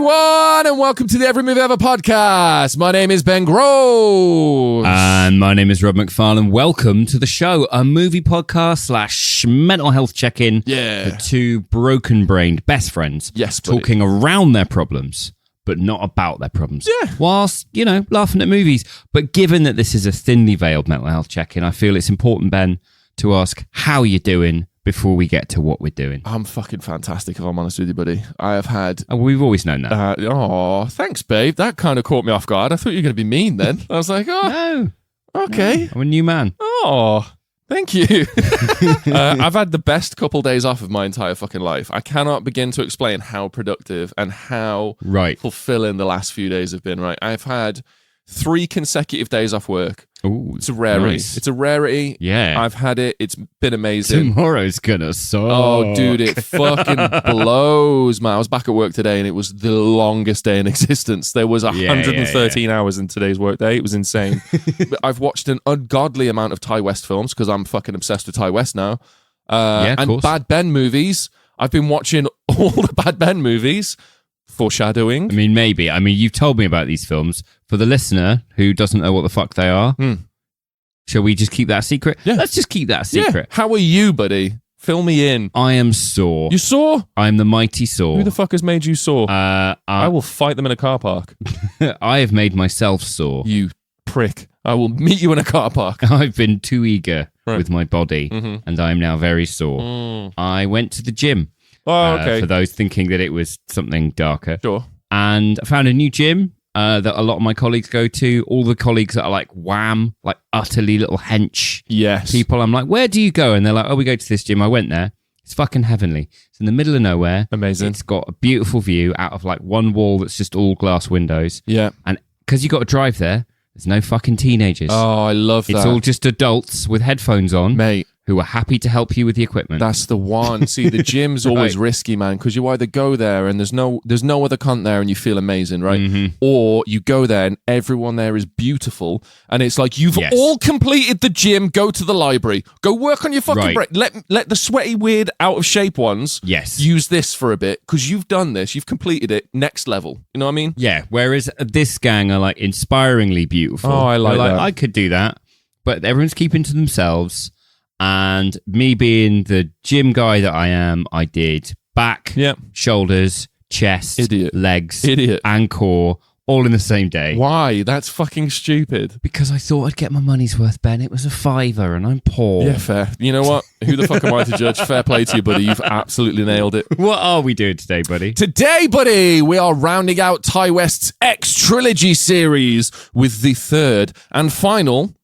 everyone, and welcome to the Every Movie Ever podcast. My name is Ben Groves. And my name is Rob McFarlane. Welcome to the show, a movie podcast / mental health check-in. Yeah. For two broken-brained best friends. Yes, buddy. Talking around their problems, but not about their problems. Yeah. Whilst, laughing at movies. But given that this is a thinly veiled mental health check-in, I feel it's important, Ben, to ask how you're doing before we get to what we're doing. I'm fucking fantastic, if I'm honest with you, buddy. I have had... We've always known that. Thanks, babe. That kind of caught me off guard. I thought you were going to be mean then. I was like, No. Okay. No, I'm a new man. Oh, thank you. I've had the best couple days off of my entire fucking life. I cannot begin to explain how productive and how fulfilling the last few days have been, right? I've had 3 consecutive days off work. Ooh, it's a rarity. Nice. It's a rarity. Yeah. I've had it. It's been amazing. Tomorrow's gonna suck. Oh, dude, it fucking blows, man. I was back at work today and it was the longest day in existence. There was 113 hours in today's work day. It was insane. But I've watched an ungodly amount of Ty West films because I'm fucking obsessed with Ty West now. And course. Bad Ben movies. I've been watching all the Bad Ben movies. Foreshadowing. Maybe. You've told me about these films. For the listener who doesn't know what the fuck they are, shall we just keep that a secret? Yeah. Let's just keep that a secret. Yeah. How are you, buddy? Fill me in. I am Saw. You Saw? I'm the mighty Saw. Who the fuck has made you Saw? I will fight them in a car park. I have made myself Saw. You prick. I will meet you in a car park. I've been too eager with my body, and I am now very sore. I went to the gym. Oh, okay. For those thinking that it was something darker. Sure. And I found a new gym that a lot of my colleagues go to. All the colleagues that are like wham, like utterly little hench people. I'm like, where do you go? And they're like, oh, we go to this gym. I went there. It's fucking heavenly. It's in the middle of nowhere. Amazing. It's got a beautiful view out of like one wall that's just all glass windows. Yeah. And because you got to drive there, there's no fucking teenagers. Oh, I love that. It's all just adults with headphones on. Mate. Who are happy to help you with the equipment. That's the one. See, the gym's always risky, man, because you either go there and there's no other cunt there and you feel amazing, right? Or you go there and everyone there is beautiful and it's like, you've all completed the gym, go to the library. Go work on your fucking brain. Let the sweaty, weird, out of shape ones use this for a bit because you've done this, you've completed it, next level. You know what I mean? Yeah, whereas this gang are like inspiringly beautiful. Oh, I like that. I could do that, but everyone's keeping to themselves. And me being the gym guy that I am, I did back, shoulders, chest, legs, and core all in the same day. Why? That's fucking stupid. Because I thought I'd get my money's worth, Ben. It was a £5 and I'm poor. Yeah, fair. You know what? Who the fuck am I to judge? Fair play to you, buddy. You've absolutely nailed it. What are we doing today, buddy? Today, buddy, we are rounding out Ty West's X Trilogy series with the third and final...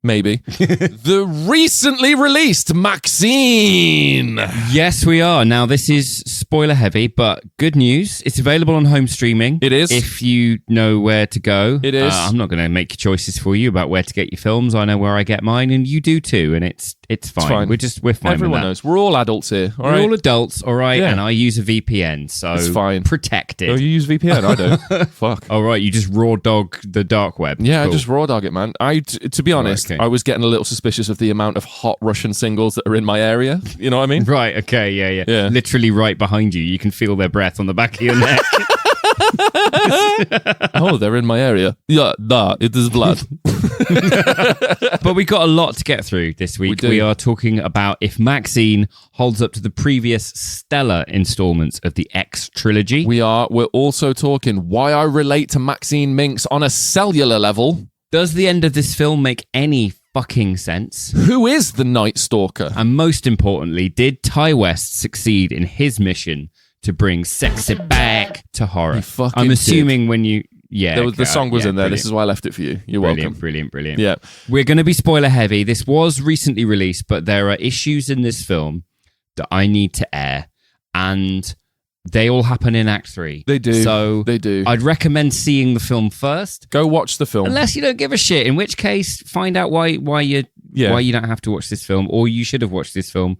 Maybe. The recently released Maxxine. Yes, we are. Now, this is spoiler heavy, but good news. It's available on home streaming. It is. If you know where to go. It is. I'm not going to make choices for you about where to get your films. I know where I get mine, and you do too, and it's fine. It's fine. We're fine. Everyone knows. We're all adults here, all right? We're all adults, all right? Yeah. And I use a VPN, so it's fine. Protected. Oh, you use VPN? I don't. Fuck. All right, you just raw dog the dark web. Yeah, cool. I just raw dog it, man. To be honest, I was getting a little suspicious of the amount of hot Russian singles that are in my area. You know what I mean? Right, okay, yeah. Literally right behind you. You can feel their breath on the back of your neck. Oh, they're in my area. Yeah, it is blood. But we got a lot to get through this week. We are talking about if Maxxine holds up to the previous stellar installments of the X trilogy. We're also talking why I relate to Maxine Minx on a cellular level. Does the end of this film make any fucking sense? Who is the Night Stalker? And most importantly, did Ty West succeed in his mission to bring sexy back to horror? I'm assuming when you... Yeah, the song was in there. Brilliant. This is why I left it for you. You're welcome. Brilliant. Yeah. We're going to be spoiler heavy. This was recently released, but there are issues in this film that I need to air, and they all happen in Act 3. They do. So they do. I'd recommend seeing the film first. Go watch the film. Unless you don't give a shit, in which case find out why you don't have to watch this film, or you should have watched this film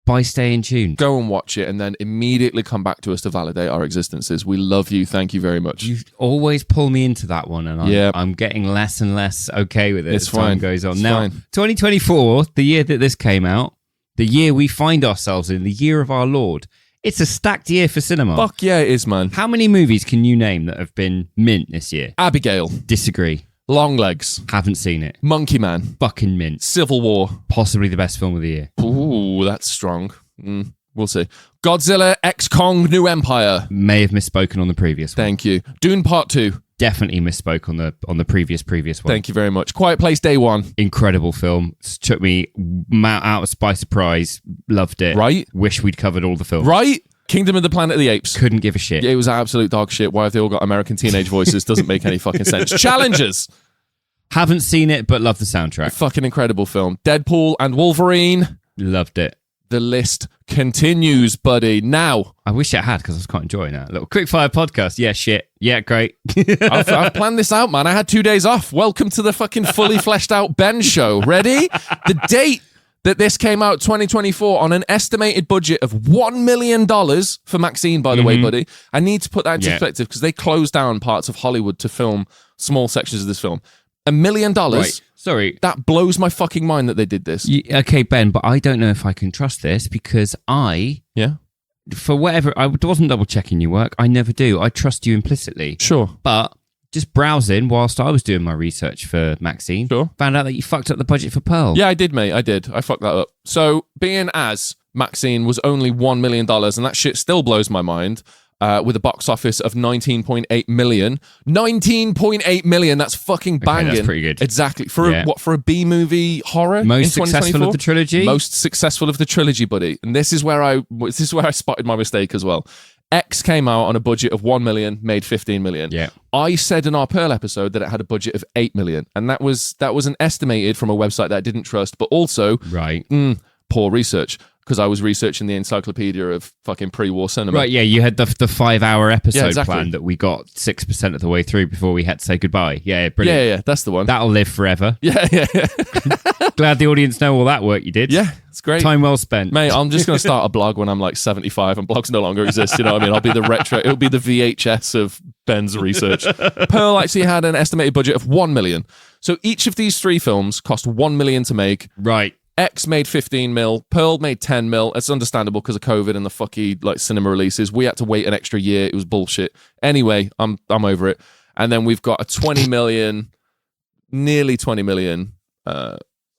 by staying tuned. Go and watch it and then immediately come back to us to validate our existences. We love you. Thank you very much. You always pull me into that one, and I'm getting less and less okay with it as time goes on. Now, 2024, the year that this came out, the year we find ourselves in, the year of our Lord, It's a stacked year for cinema. Fuck yeah, it is, man. How many movies can you name that have been mint this year? Abigail. Disagree. Longlegs. Haven't seen it. Monkey Man. Fucking mint. Civil War. Possibly the best film of the year. Ooh, that's strong. We'll see. Godzilla X Kong New Empire. May have misspoken on the previous one. Thank you. Dune Part 2. Definitely misspoke on the previous one. Thank you very much. Quiet Place Day 1. Incredible film. Took me out by surprise. Loved it. Right? Wish we'd covered all the films. Right? Kingdom of the Planet of the Apes. Couldn't give a shit. It was absolute dog shit. Why have they all got American teenage voices? Doesn't make any fucking sense. Challengers. Haven't seen it, but love the soundtrack. Fucking incredible film. Deadpool and Wolverine. Loved it. The list continues, buddy. Now. I wish it had, because I was quite enjoying that. Little quickfire podcast. Yeah, shit. Yeah, great. I've planned this out, man. I had 2 days off. Welcome to the fucking fully fleshed out Ben show. Ready? The date that this came out, 2024, on an estimated budget of $1 million for Maxxine, by the way, buddy. I need to put that into perspective because they closed down parts of Hollywood to film small sections of this film. $1 million. Right. Sorry. That blows my fucking mind that they did this. Okay, Ben, but I don't know if I can trust this because for whatever, I wasn't double checking your work. I never do. I trust you implicitly. Sure. But just browsing whilst I was doing my research for Maxxine, found out that you fucked up the budget for Pearl. Yeah, I did, mate. I did. I fucked that up. So being as Maxxine was only $1 million, and that shit still blows my mind, with a box office of 19.8 million. 19.8 million, that's fucking banging. Okay, that's pretty good. Exactly. For a B movie horror most successful of the trilogy? Most successful of the trilogy, buddy. And this is where I spotted my mistake as well. X came out on a budget of 1 million, made 15 million. Yeah. I said in our Pearl episode that it had a budget of 8 million. And that was an estimated from a website that I didn't trust, but also poor research. Because I was researching the encyclopedia of fucking pre-war cinema. Right, yeah, you had the 5-hour episode plan that we got 6% of the way through before we had to say goodbye. Yeah, brilliant. Yeah, that's the one. That'll live forever. Yeah. Glad the audience know all that work you did. Yeah, it's great. Time well spent. Mate, I'm just going to start a blog when I'm like 75 and blogs no longer exist, you know what I mean? I'll be the retro, it'll be the VHS of Ben's research. Pearl actually had an estimated budget of 1 million. So each of these 3 films cost 1 million to make. Right. X made 15 mil, Pearl made 10 mil. It's understandable because of COVID and the fucky cinema releases. We had to wait an extra year. It was bullshit. Anyway, I'm over it. And then we've got a 20 million, nearly 20 million.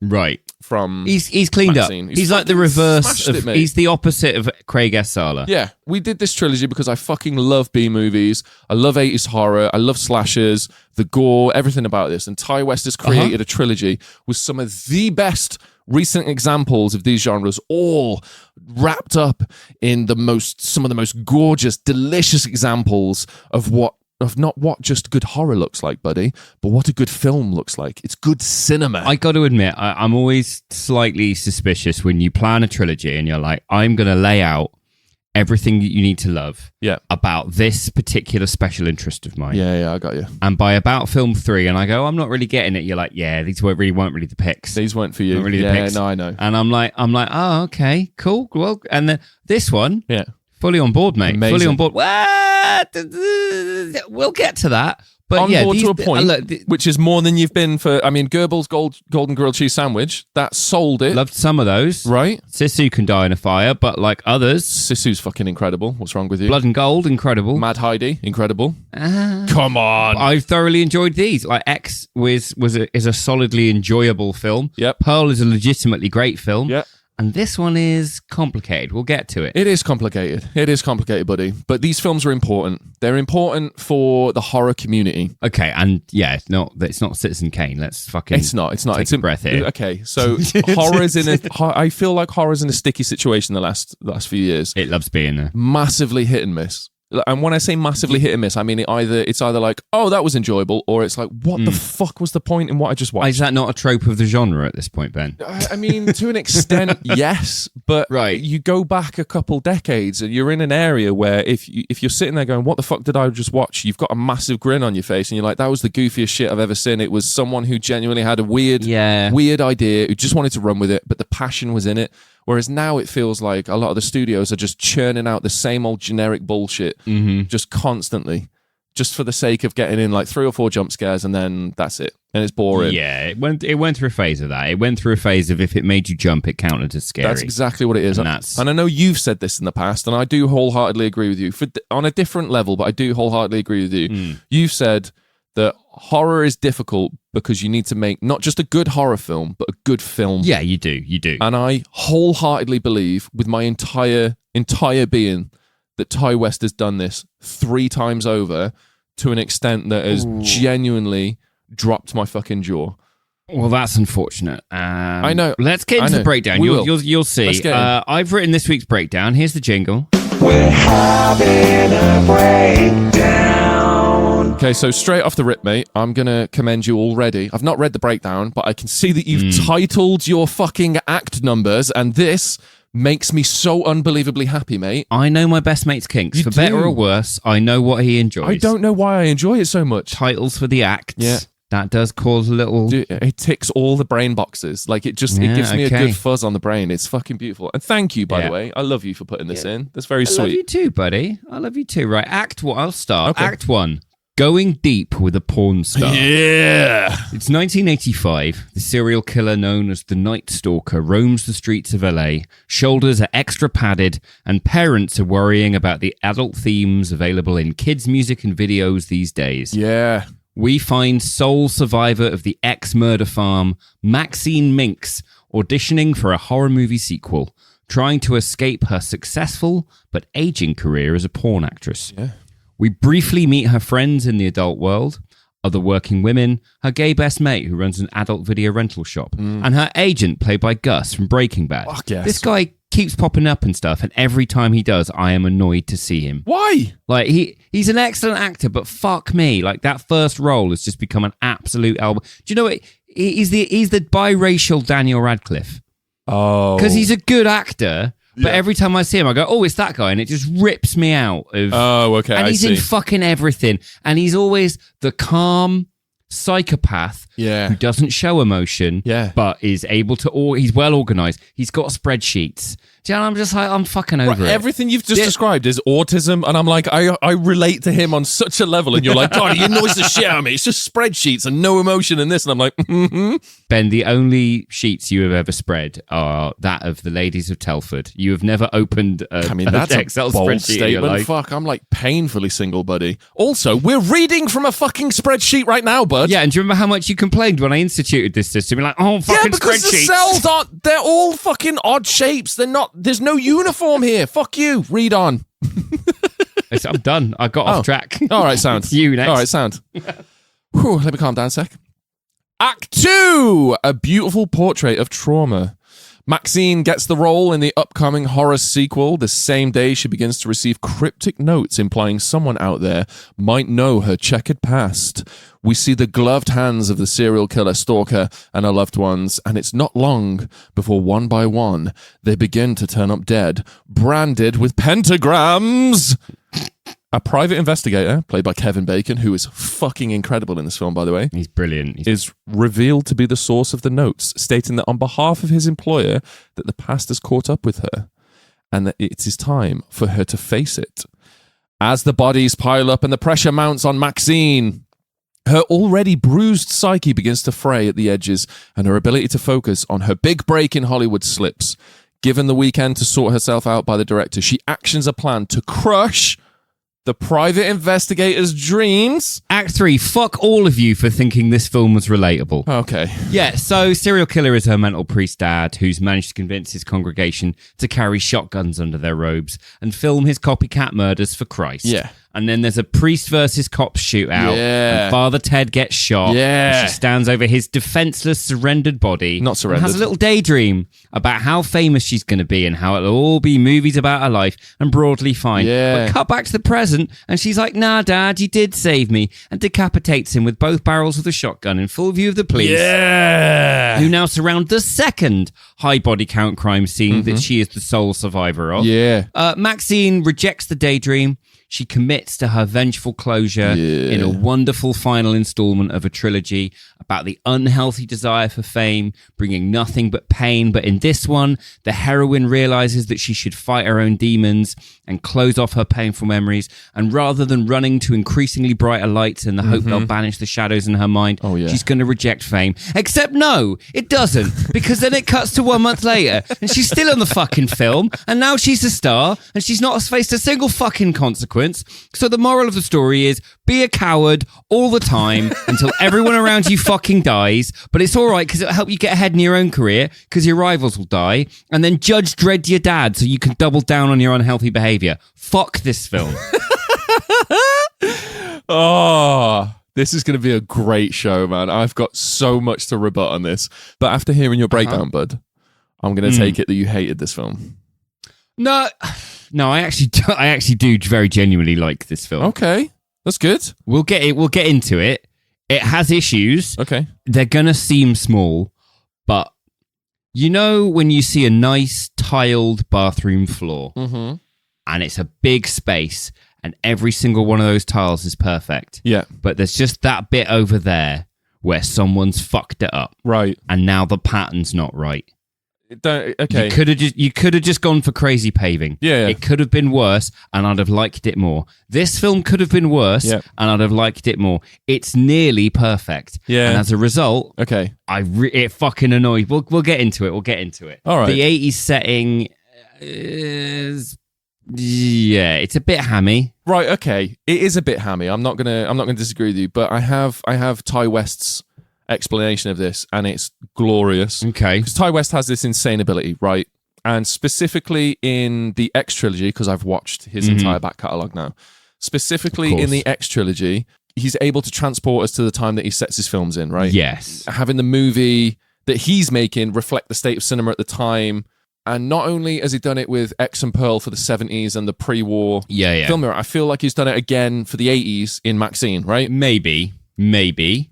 Right. From he's cleaned Maxxine. Up. He's like the reverse of. He's the opposite of Craig S. Sala. Yeah, we did this trilogy because I fucking love B movies. I love 80s horror. I love slashers, the gore, everything about this. And Ty West has created a trilogy with some of the best recent examples of these genres, all wrapped up in some of the most gorgeous, delicious examples of not what just good horror looks like, buddy, but what a good film looks like. It's good cinema. I got to admit, I'm always slightly suspicious when you plan a trilogy and you're like, I'm going to lay out everything that you need to love about this particular special interest of mine. Yeah, I got you. And by about film 3, and I go, I'm not really getting it. You're like, yeah, these weren't really the picks. These weren't for you. Really the picks. No, I know. And I'm like, oh, okay, cool. Well, and then this one, fully on board, mate. Amazing. Fully on board. We'll get to that. But on board to a point, which is more than you've been for. I mean, Goebbels' golden grilled cheese sandwich, that sold it. Loved some of those. Right. Sisu can die in a fire, but like others. Sisu's fucking incredible. What's wrong with you? Blood and Gold, incredible. Mad Heidi, incredible. Come on. I thoroughly enjoyed these. Like X is a solidly enjoyable film. Yep. Pearl is a legitimately great film. Yep. And this one is complicated. We'll get to it. It is complicated. It is complicated, buddy. But these films are important. They're important for the horror community. Okay, and yeah, it's not Citizen Kane. Let's fucking. It's not. Take a breath here. Okay, so I feel like horror's in a sticky situation the last few years. It loves being there. Massively hit and miss. And when I say massively hit and miss, I mean it's either like, oh, that was enjoyable, or it's like, what the fuck was the point in what I just watched? Is that not a trope of the genre at this point, Ben? I mean, to an extent, yes, but you go back a couple decades and you're in an area where if you're sitting there going, what the fuck did I just watch? You've got a massive grin on your face and you're like, that was the goofiest shit I've ever seen. It was someone who genuinely had a weird idea, who just wanted to run with it, but the passion was in it. Whereas now it feels like a lot of the studios are just churning out the same old generic bullshit, just constantly. just for the sake of getting in like 3 or 4 jump scares, and then that's it. And it's boring. Yeah, it went through a phase of that. It went through a phase of if it made you jump, it counted as scary. That's exactly what it is. And I know you've said this in the past, and I do wholeheartedly agree with you. On a different level, but I do wholeheartedly agree with you. You've said that horror is difficult because you need to make not just a good horror film, but a good film. Yeah, you do. And I wholeheartedly believe with my entire being that Ty West has done this 3 times over to an extent that has genuinely dropped my fucking jaw. Well, that's unfortunate. I know. Let's get into the breakdown. You'll see. I've written this week's breakdown. Here's the jingle. We're having a breakdown. Okay, so straight off the rip, mate, I'm going to commend you already. I've not read the breakdown, but I can see that you've titled your fucking act numbers, and this makes me so unbelievably happy, mate. I know my best mate's kinks. For better or worse, I know what he enjoys. I don't know why I enjoy it so much. Titles for the acts. Yeah. That does cause a little... It ticks all the brain boxes. Like, it gives me a good fuzz on the brain. It's fucking beautiful. And thank you, by the way. I love you for putting this in. That's very sweet. I love you too, buddy. I love you too. Right, Act 1. I'll start. Okay. Act 1. Going deep with a porn star. Yeah. It's 1985. The serial killer known as the Night Stalker roams the streets of LA. Shoulders are extra padded, and parents are worrying about the adult themes available in kids' music and videos these days. Yeah. We find sole survivor of the ex-murder farm, Maxine Minx, auditioning for a horror movie sequel, trying to escape her successful but aging career as a porn actress. Yeah. We briefly meet her friends in the adult world, other working women, her gay best mate who runs an adult video rental shop, and her agent played by Gus from Breaking Bad. Fuck yes. This guy keeps popping up and stuff, and every time he does, I am annoyed to see him. Why? Like, he's an excellent actor, but fuck me. Like, that first role has just become an absolute album. Do you know what? He's the biracial Daniel Radcliffe. Oh. Because he's a good actor. But every time I see him, I go, oh, it's that guy. And it just rips me out. Okay, and he's in fucking everything. And he's always the calm psychopath who doesn't show emotion, but is able to, he's well organized. He's got spreadsheets. Do you know, I'm just like, I'm fucking over it. Everything you've just described is autism, and I'm like, I relate to him on such a level, and you're like, God, he annoys the shit out of me. It's just spreadsheets and no emotion in this, and I'm like, Ben, the only sheets you have ever spread are that of the ladies of Telford. You have never opened that's an Excel bold spreadsheet statement. in your life. Fuck, I'm like painfully single, buddy. Also, we're reading from a fucking spreadsheet right now, bud. Yeah, and do you remember how much you complained when I instituted this system? You're like, oh, fucking because spreadsheets. The cells aren't, they're all fucking odd shapes. They're not, there's no uniform here. Fuck you. Read on. I'm done. I got off track. All right, sound. It's you next. All right, sound. Whew, let me calm down a sec. Act 2, a beautiful portrait of trauma. Maxine gets the role in the upcoming horror sequel. The same day, she begins to receive cryptic notes implying someone out there might know her checkered past. We see the gloved hands of the serial killer Stalker and her loved ones, and it's not long before one by one, they begin to turn up dead, branded with pentagrams. A private investigator, played by Kevin Bacon, who is fucking incredible in this film, by the way. He's brilliant. Is revealed to be the source of the notes, stating that on behalf of his employer, that the past has caught up with her, and that it is time for her to face it. As the bodies pile up and the pressure mounts on Maxine, her already bruised psyche begins to fray at the edges, and her ability to focus on her big break in Hollywood slips. Given the weekend to sort herself out by the director, she actions a plan to crush the private investigator's dreams. Act 3, fuck all of you for thinking this film was relatable. Okay. Yeah, so serial killer is her mental priest dad who's managed to convince his congregation to carry shotguns under their robes and film his copycat murders for Christ. Yeah. And then there's a priest versus cops shootout. Yeah. And Father Ted gets shot. Yeah. And she stands over his defenseless, surrendered body. Not surrendered. And has a little daydream about how famous she's going to be and how it'll all be movies about her life and broadly fine. Yeah. But cut back to the present and she's like, nah, Dad, you did save me. And decapitates him with both barrels of the shotgun in full view of the police. Yeah. Who now surround the second high body count crime scene that she is the sole survivor of. Yeah. Maxine rejects the daydream. she commits to her vengeful closure in a wonderful final installment of a trilogy about the unhealthy desire for fame, bringing nothing but pain. But in this one, the heroine realizes that she should fight her own demons and close off her painful memories. And rather than running to increasingly brighter lights in the hope they'll banish the shadows in her mind, she's going to reject fame. Except no, it doesn't, because then it cuts to 1 month later and she's still in the fucking film, and now she's a star and she's not faced a single fucking consequence. So the moral of the story is, be a coward all the time until everyone around you fucking dies, but it's all right because it'll help you get ahead in your own career because your rivals will die, and then judge dread your dad so you can double down on your unhealthy behavior. Fuck this film. Oh, this is going to be a great show, man. I've got so much to rebut on this, but after hearing your breakdown, bud, I'm going to take it that you hated this film. No, I actually do very genuinely like this film. Okay, that's good. We'll get into it. It has issues. Okay. They're going to seem small, but you know when you see a nice tiled bathroom floor and it's a big space and every single one of those tiles is perfect. Yeah. But there's just that bit over there where someone's fucked it up. Right. And now the pattern's not right. Okay. You could have just gone for crazy paving. Yeah. It could have been worse, and I'd have liked it more. This film could have been worse, and I'd have liked it more. It's nearly perfect. Yeah. And as a result, it fucking annoyed. We'll get into it. All right. The 80s setting is, it's a bit hammy. Right. Okay. It is a bit hammy. I'm not gonna disagree with you, but I have Ty West's explanation of this, and it's glorious. Okay. Because Ty West has this insane ability, right? And specifically in the X trilogy, because I've watched his entire back catalogue now, specifically in the X trilogy, he's able to transport us to the time that he sets his films in, right? Yes. Having the movie that he's making reflect the state of cinema at the time. And not only has he done it with X and Pearl for the 70s and the pre-war film era, I feel like he's done it again for the 80s in Maxxine, right? Maybe.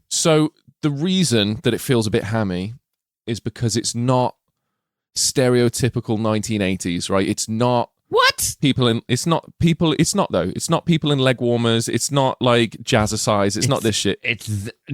So the reason that it feels a bit hammy is because it's not stereotypical 1980s, right? It's not people in leg warmers. It's not like jazzercise. It's not this shit.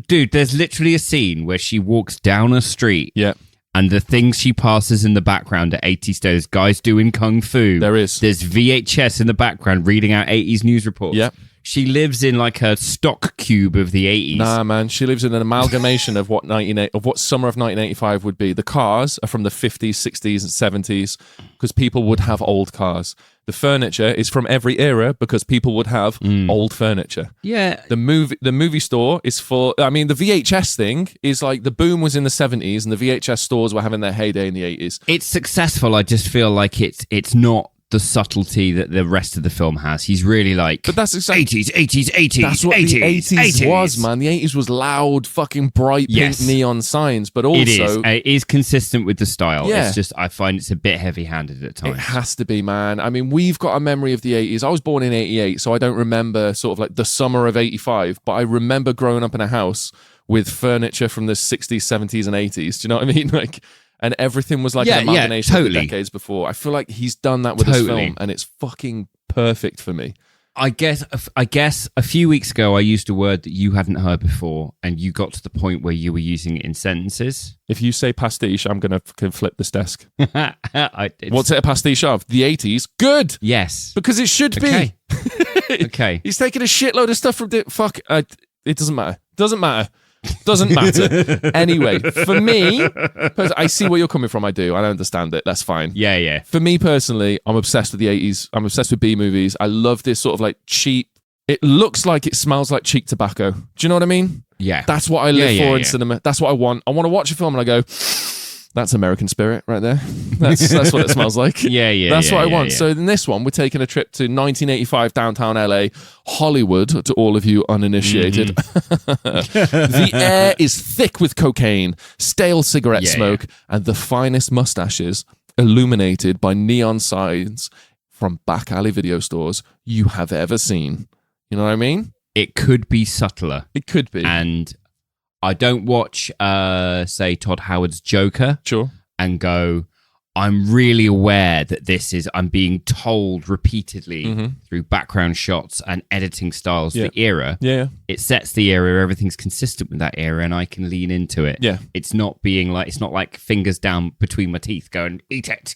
Dude, there's literally a scene where she walks down a street. Yeah. And the things she passes in the background are 80s. There's guys doing kung fu. There's VHS in the background reading out 80s news reports. Yeah. She lives in like a stock cube of the 80s. Nah, man. She lives in an amalgamation of what summer of 1985 would be. The cars are from the 50s, 60s, and 70s because people would have old cars. The furniture is from every era because people would have old furniture. Yeah. The movie store is for... I mean, the VHS thing is like the boom was in the 70s and the VHS stores were having their heyday in the 80s. It's successful. I just feel like it's not the subtlety that the rest of the film has. He's really like, but that's exactly 80s. That's what 80s, the 80s was, man. The 80s was loud, fucking bright pink neon signs, but also it is consistent with the style. Yeah. It's just I find it's a bit heavy-handed at times. It has to be, man. I mean, we've got a memory of the 80s. I was born in 88, so I don't remember sort of like the summer of 85, but I remember growing up in a house with furniture from the 60s, 70s, and 80s. Do you know what I mean? Like. And everything was like an amalgamation of the decades before. I feel like he's done that with this film, and it's fucking perfect for me. I guess a few weeks ago I used a word that you hadn't heard before, and you got to the point where you were using it in sentences. If you say pastiche, I'm going to fucking flip this desk. What's it a pastiche of? The 80s? Good! Yes. Because it should be. Okay. He's taking a shitload of stuff from... it doesn't matter. Doesn't matter. Anyway, for me, I see where you're coming from. I understand it. That's fine. Yeah. For me personally, I'm obsessed with the 80s. I'm obsessed with B movies. I love this sort of like cheap. It looks like it smells like cheap tobacco. Do you know what I mean? Yeah. That's what I live for in cinema. That's what I want. I want to watch a film and I go, that's American spirit right there. That's what it smells like. That's what I want. So in this one, we're taking a trip to 1985 downtown LA, Hollywood, to all of you uninitiated. The air is thick with cocaine, stale cigarette smoke, and the finest mustaches illuminated by neon signs from back alley video stores you have ever seen. You know what I mean? It could be subtler. It could be. And I don't watch, say, Todd Howard's Joker. Sure. And go, I'm really aware that I'm being told repeatedly through background shots and editing styles the era. Yeah. It sets the era, everything's consistent with that era, and I can lean into it. Yeah. It's not like fingers down between my teeth going, eat it.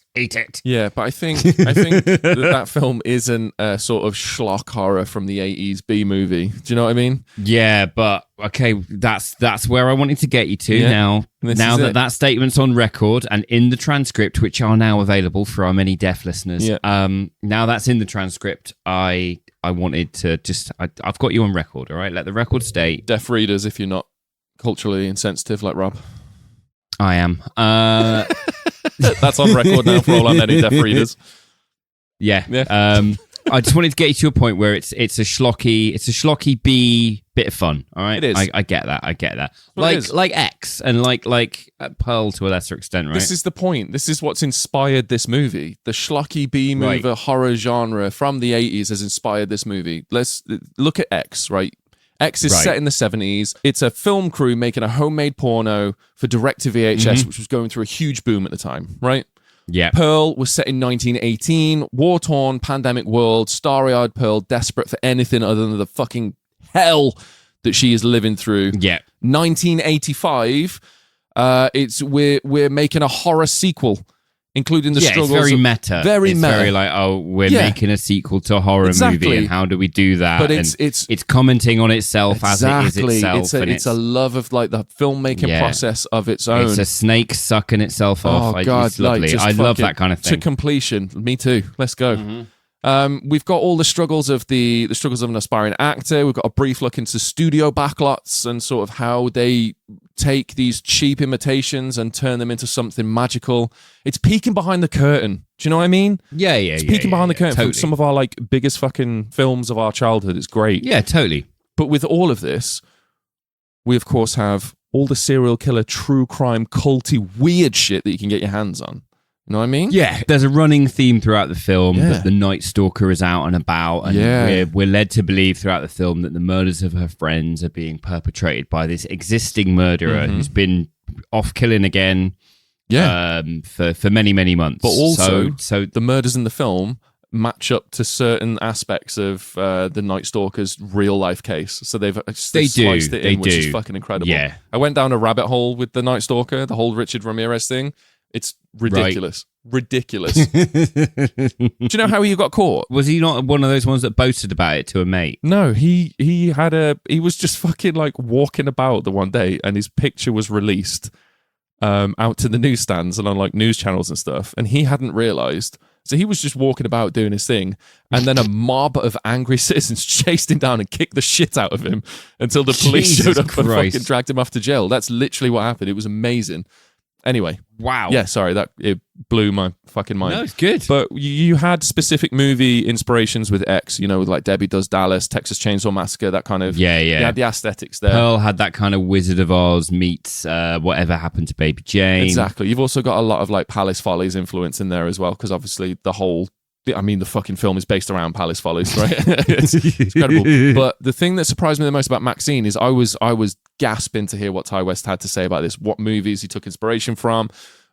Yeah, but I think that film isn't a sort of schlock horror from the 80s B movie. Do you know what I mean? Yeah, but okay, that's where I wanted to get you to now. Now that statement's on record and in the transcript, which are now available for our many deaf listeners. Yeah. Now that's in the transcript, I wanted to I've got you on record, all right? Let the record state. Deaf readers, if you're not culturally insensitive like Rob. I am. That's on record now for all our many deaf readers. Yeah. I just wanted to get you to a point where it's a schlocky B bit of fun. All right, it is. I get that. Like X and like Pearl to a lesser extent, right? This is the point. This is what's inspired this movie. The schlocky B movie horror genre from the 80s has inspired this movie. Let's look at X, right? X is set in the 70s. It's a film crew making a homemade porno for direct-to-VHS, which was going through a huge boom at the time, right? Yeah. Pearl was set in 1918, war-torn, pandemic world, starry-eyed Pearl, desperate for anything other than the fucking hell that she is living through. Yeah. 1985, we're making a horror sequel, including the struggles. It's very meta. It's very like, we're making a sequel to a horror movie, and how do we do that? But it's commenting on itself as it is itself. It's a love of like the filmmaking process of its own. It's a snake sucking itself off. Oh God, it's lovely. I love that kind of thing. To completion. Me too. Let's go. We've got all the struggles of the struggles of an aspiring actor. We've got a brief look into studio backlots and sort of how they take these cheap imitations and turn them into something magical. It's peeking behind the curtain. Do you know what I mean? Yeah. It's peeking behind the curtain from some of our like biggest fucking films of our childhood. It's great. Yeah, totally. But with all of this, we of course have all the serial killer, true crime, culty, weird shit that you can get your hands on. You know what I mean? Yeah. There's a running theme throughout the film that the Night Stalker is out and about, and we're led to believe throughout the film that the murders of her friends are being perpetrated by this existing murderer who's been off killing again for many, many months. But also, so the murders in the film match up to certain aspects of the Night Stalker's real life case. So they sliced it in, which is fucking incredible. Yeah. I went down a rabbit hole with the Night Stalker, the whole Richard Ramirez thing. It's ridiculous. Ridiculous. Do you know how he got caught? Was he not one of those ones that boasted about it to a mate? No, he was just fucking like walking about the one day, and his picture was released out to the newsstands and on like news channels and stuff, and he hadn't realized. So he was just walking about doing his thing, and then a mob of angry citizens chased him down and kicked the shit out of him until the police showed up and fucking dragged him off to jail. That's literally what happened. It was amazing. Anyway. Wow. Yeah, sorry, it blew my fucking mind. No, it's good. But you had specific movie inspirations with X, you know, with like Debbie Does Dallas, Texas Chainsaw Massacre, that kind of... Yeah. You had the aesthetics there. Pearl had that kind of Wizard of Oz meets Whatever Happened to Baby Jane. Exactly. You've also got a lot of like Palace Follies influence in there as well, because obviously the fucking film is based around Palace Follies, right? it's incredible. But the thing that surprised me the most about Maxxine is I was gasping to hear what Ty West had to say about this, what movies he took inspiration from,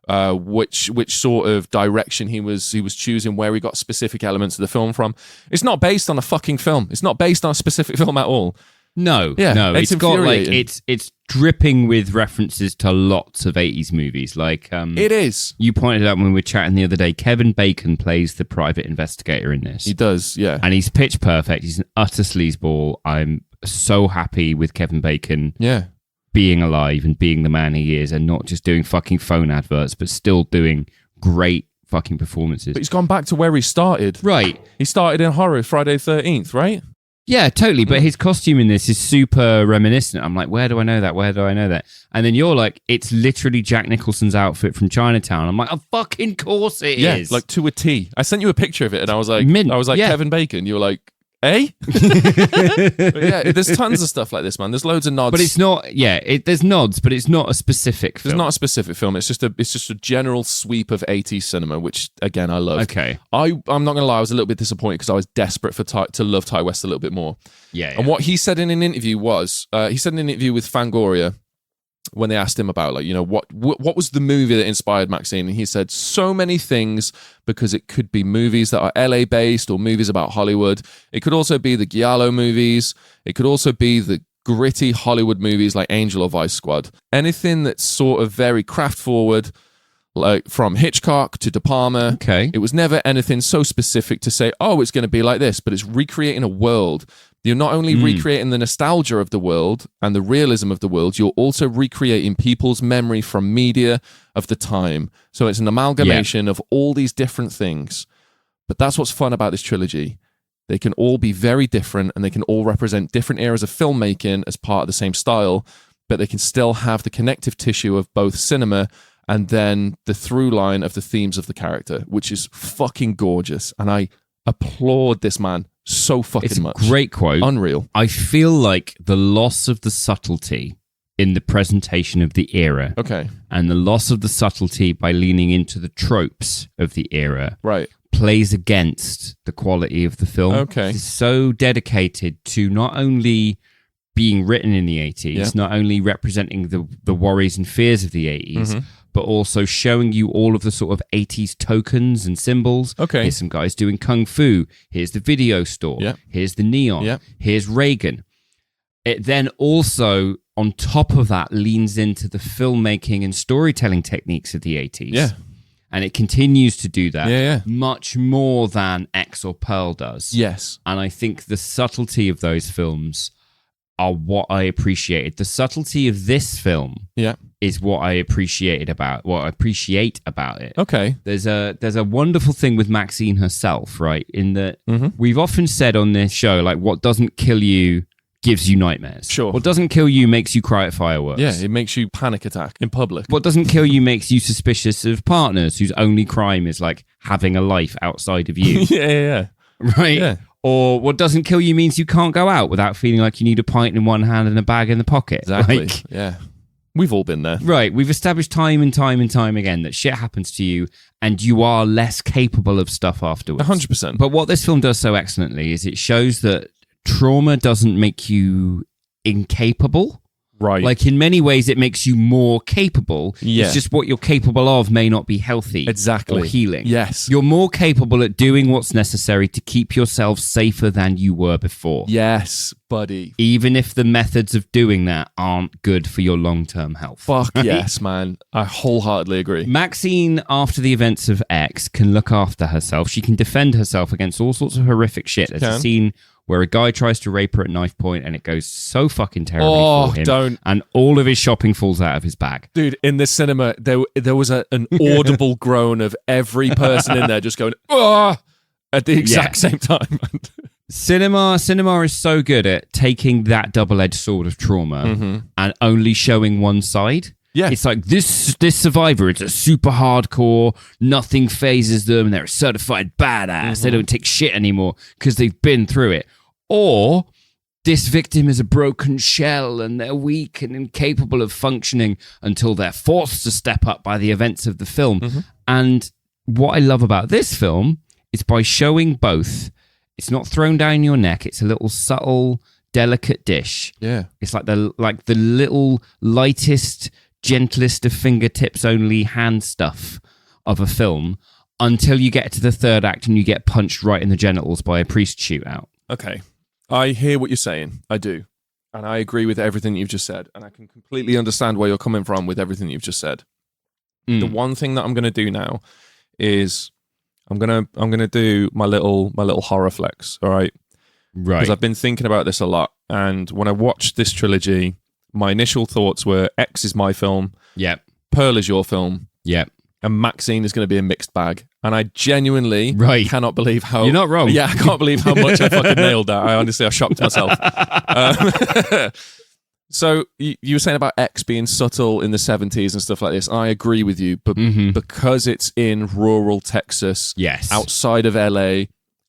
which sort of direction he was choosing, where he got specific elements of the film from. It's not based on a fucking film. It's not based on a specific film at all. No. It's got like it's dripping with references to lots of 80s movies. Like it is. You pointed out when we were chatting the other day, Kevin Bacon plays the private investigator in this. He does, yeah. And he's pitch perfect. He's an utter sleazeball. I'm so happy with Kevin Bacon. Yeah. Being alive and being the man he is, and not just doing fucking phone adverts, but still doing great fucking performances. But he's gone back to where he started. Right. He started in horror, Friday the 13th, right? Yeah, totally. But his costume in this is super reminiscent. I'm like, where do I know that? Where do I know that? And then you're like, it's literally Jack Nicholson's outfit from Chinatown. I'm like, of fucking course it is. Yeah, like to a T. I sent you a picture of it, and I was like, Kevin Bacon. You were like, eh? But yeah, there's tons of stuff like this, man. There's loads of nods. But it's not, there's nods, but it's not a specific film. There's not a specific film. It's just a general sweep of 80s cinema, which, again, I love. Okay. I'm not going to lie, I was a little bit disappointed because I was desperate to love Ty West a little bit more. Yeah. And what he said in an interview was, he said in an interview with Fangoria, when they asked him about, like, you know, what was the movie that inspired Maxxxine, and he said so many things, because it could be movies that are LA based or movies about Hollywood. It could also be the Giallo movies. It could also be the gritty Hollywood movies like Angel or Vice Squad. Anything that's sort of very craft forward, like from Hitchcock to De Palma. Okay. It was never anything so specific to say, oh, it's going to be like this, but it's recreating a world. You're not only recreating the nostalgia of the world and the realism of the world, you're also recreating people's memory from media of the time. So it's an amalgamation of all these different things. But that's what's fun about this trilogy. They can all be very different, and they can all represent different eras of filmmaking as part of the same style, but they can still have the connective tissue of both cinema and then the through line of the themes of the character, which is fucking gorgeous. And I applaud this man so fucking much. It's a great quote. Unreal. I feel like the loss of the subtlety in the presentation of the era, and the loss of the subtlety by leaning into the tropes of the era, plays against the quality of the film. It's so dedicated to not only being written in the 80s, not only representing the worries and fears of the 80s, but also showing you all of the sort of 80s tokens and symbols. Here's some guys doing kung fu. Here's the video store. Here's the neon. Here's Reagan. It then also, on top of that, leans into the filmmaking and storytelling techniques of the 80s. And it continues to do that much more than X or Pearl does. And I think the subtlety of those films are what I appreciated. The subtlety of this film is what I appreciate about it. There's a wonderful thing with Maxine herself, right? In that we've often said on this show, like, what doesn't kill you gives you nightmares. What doesn't kill you makes you cry at fireworks. It makes you panic attack in public. What doesn't kill you makes you suspicious of partners whose only crime is like having a life outside of you. Right? Or what doesn't kill you means you can't go out without feeling like you need a pint in one hand and a bag in the pocket. Exactly. We've all been there. Right. We've established time and time and time again that shit happens to you and you are less capable of stuff afterwards. 100%. But what this film does so excellently is it shows that trauma doesn't make you incapable. Right. Like, in many ways, it makes you more capable. It's just what you're capable of may not be healthy. Or healing. You're more capable at doing what's necessary to keep yourself safer than you were before. Yes, buddy. Even if the methods of doing that aren't good for your long-term health. Fuck yes, man. I wholeheartedly agree. Maxine, after the events of X, can look after herself. She can defend herself against all sorts of horrific shit. There's a scene where a guy tries to rape her at knife point and it goes so fucking terribly for him. Don't. And all of his shopping falls out of his bag. Dude, in the cinema, there was an audible groan of every person in there just going, at the exact same time. Cinema is so good at taking that double-edged sword of trauma and only showing one side. It's like this survivor, it's a super hardcore, nothing phases them, they're a certified badass, they don't take shit anymore because they've been through it. Or this victim is a broken shell and they're weak and incapable of functioning until they're forced to step up by the events of the film. And what I love about this film is by showing both, it's not thrown down your neck, it's a little subtle, delicate dish. It's like the little lightest, gentlest of fingertips only hand stuff of a film until you get to the third act and you get punched right in the genitals by a priest shootout. Okay. I hear what you're saying. I do. And I agree with everything you've just said. And I can completely understand where you're coming from with everything you've just said. The one thing that I'm going to do now is I'm going to do my little horror flex, all right? Right. Because I've been thinking about this a lot. And when I watched this trilogy, my initial thoughts were X is my film. Pearl is your film. And Maxxxine is going to be a mixed bag. And I genuinely cannot believe how... You're not wrong. Yeah, I can't believe how much I fucking nailed that. I shocked myself. So you were saying about X being subtle in the 70s and stuff like this. I agree with you. But because it's in rural Texas, outside of LA,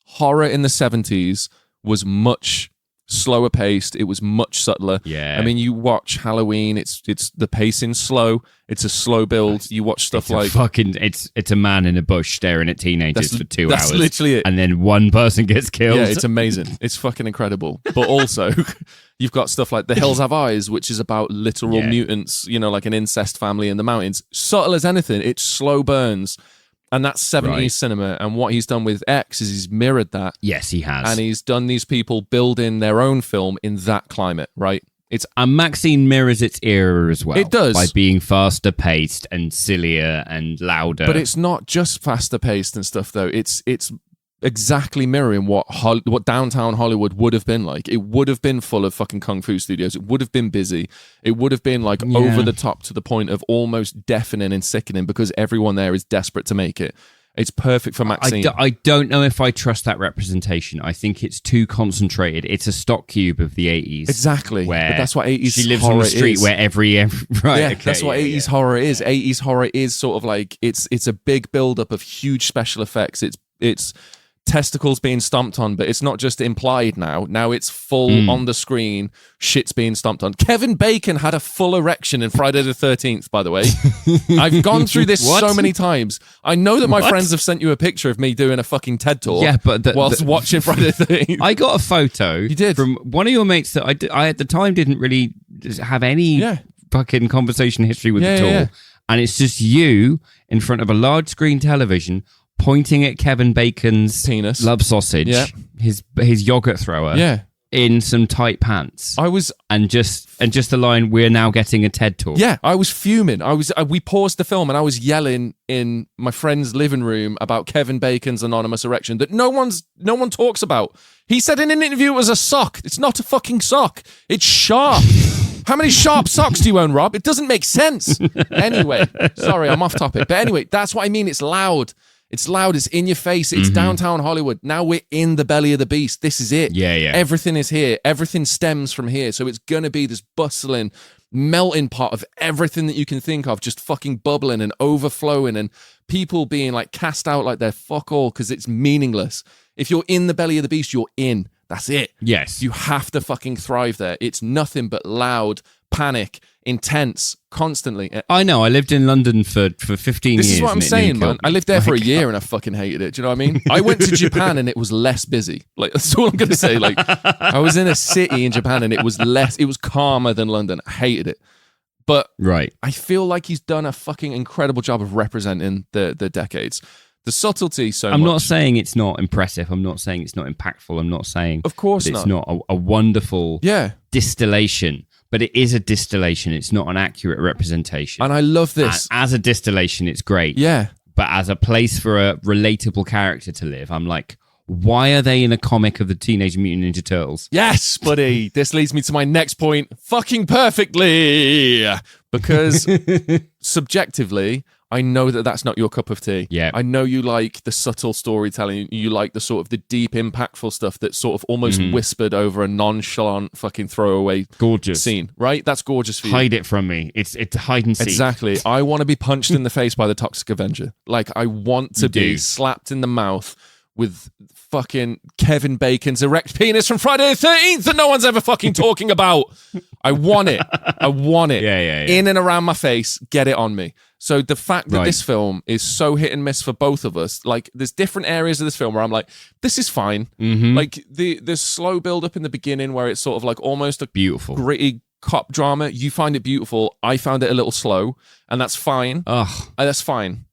horror in the 70s was much slower paced. It was much subtler. Yeah. I mean, you watch Halloween. It's the pacing slow. It's a slow build. You watch stuff like it's a man in a bush staring at teenagers for 2 hours. That's literally it. And then one person gets killed. Yeah, it's amazing. It's fucking incredible. But also, you've got stuff like The Hills Have Eyes, which is about literal mutants. Like an incest family in the mountains. Subtle as anything. It slow burns. And that's 70s cinema. And what he's done with X is he's mirrored that. Yes, he has. And he's done these people building their own film in that climate, right? And Maxxine mirrors its era as well. It does. By being faster paced and sillier and louder. But it's not just faster paced and stuff, though. It's exactly mirroring what downtown Hollywood would have been like. It would have been full of fucking kung fu studios. It would have been busy. It would have been like over the top to the point of almost deafening and sickening because everyone there is desperate to make it. It's perfect for Maxxine. I don't know if I trust that representation. I think it's too concentrated. It's a stock cube of the 80s. Exactly. But that's what 80s she lives horror on the street is. where every right. Okay, that's what 80s horror is. 80s horror is sort of like it's a big build-up of huge special effects. It's testicles being stomped on, but it's not just implied now. Now it's full on the screen, shit's being stomped on. Kevin Bacon had a full erection in Friday the 13th, by the way. I've gone through this so many times. I know that my friends have sent you a picture of me doing a fucking TED Talk whilst watching Friday the 13th. I got a photo you did. From one of your mates that I at the time didn't really have any fucking conversation history with at all. Yeah. And it's just you in front of a large screen television pointing at Kevin Bacon's penis, love sausage, his yogurt thrower, in some tight pants. I was, and just the line, "We're now getting a TED Talk." Yeah, I was fuming. We paused the film and I was yelling in my friend's living room about Kevin Bacon's anonymous erection that no one talks about. He said in an interview it was a sock. It's not a fucking sock. It's sharp. How many sharp socks do you own, Rob? It doesn't make sense. Anyway, sorry, I'm off topic. But anyway, that's what I mean. It's loud. It's loud. It's in your face. It's downtown Hollywood. Now we're in the belly of the beast. This is it. Yeah. Everything is here. Everything stems from here. So it's going to be this bustling melting pot of everything that you can think of, just fucking bubbling and overflowing and people being like cast out like they're fuck all because it's meaningless. If you're in the belly of the beast, you're in. That's it. Yes. You have to fucking thrive there. It's nothing but loud, panic, intense, constantly. I know. I lived in London for 15 years. This is what I'm saying, man. I lived there for a year and I fucking hated it. Do you know what I mean? I went to Japan and it was less busy. Like, that's all I'm going to say. Like, I was in a city in Japan and it was calmer than London. I hated it. But I feel like he's done a fucking incredible job of representing the decades. The subtlety I'm not saying it's not impressive. I'm not saying it's not impactful. I'm not saying of course it's not a wonderful distillation. But it is a distillation. It's not an accurate representation. And I love this. As a distillation, it's great. Yeah. But as a place for a relatable character to live, I'm like, why are they in a comic of the Teenage Mutant Ninja Turtles? Yes, buddy. This leads me to my next point fucking perfectly. Because subjectively, I know that that's not your cup of tea. Yeah. I know you like the subtle storytelling. You like the sort of the deep, impactful stuff that's sort of almost whispered over a nonchalant fucking throwaway scene, right? That's gorgeous for you. Hide it from me. It's hide and seek. Exactly. I want to be punched in the face by the Toxic Avenger. Like, I want to be slapped in the mouth with fucking Kevin Bacon's erect penis from Friday the 13th that no one's ever fucking talking about. I want it. I want it. Yeah. In and around my face. Get it on me. So the fact that this film is so hit and miss for both of us, like there's different areas of this film where I'm like, this is fine. Like the slow build up in the beginning where it's sort of like almost a beautiful, gritty cop drama. You find it beautiful. I found it a little slow, and that's fine. That's fine.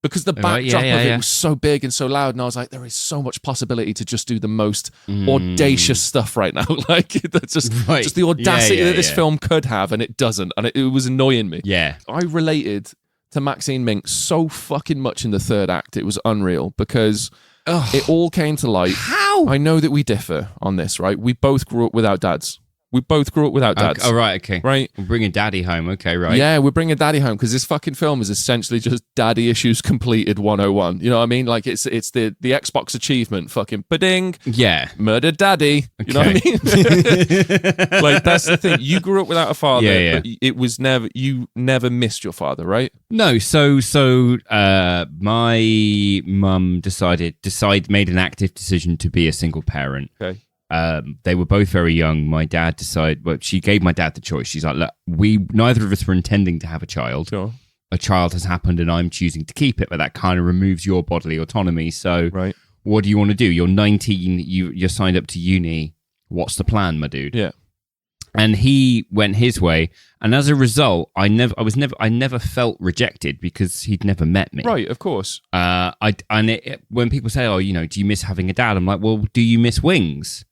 Because the backdrop of it was so big and so loud, and I was like, there is so much possibility to just do the most audacious stuff right now. Like, that's just the audacity that this film could have, and it doesn't. And it was annoying me. Yeah. I related to Maxine Minx so fucking much in the third act. It was unreal because it all came to light. How? I know that we differ on this, right? We both grew up without dads. We both grew up without dads. Oh, right, okay. Right? We're bringing daddy home, okay, right. Yeah, we're bringing daddy home because this fucking film is essentially just daddy issues completed 101. You know what I mean? Like, it's the Xbox achievement, fucking ba-ding. Yeah. Murdered daddy. You know what I mean? Like, that's the thing. You grew up without a father, but it was you never missed your father, right? No, so my mum made an active decision to be a single parent. Okay. They were both very young. My dad decided, well, she gave my dad the choice. She's like, look, neither of us were intending to have a child. Sure. A child has happened and I'm choosing to keep it, but that kind of removes your bodily autonomy. So what do you want to do? You're 19, you're signed up to uni. What's the plan, my dude? Yeah. And he went his way, and as a result, I never felt rejected because he'd never met me. Right, of course. When people say, "Oh, do you miss having a dad?" I'm like, "Well, do you miss wings?"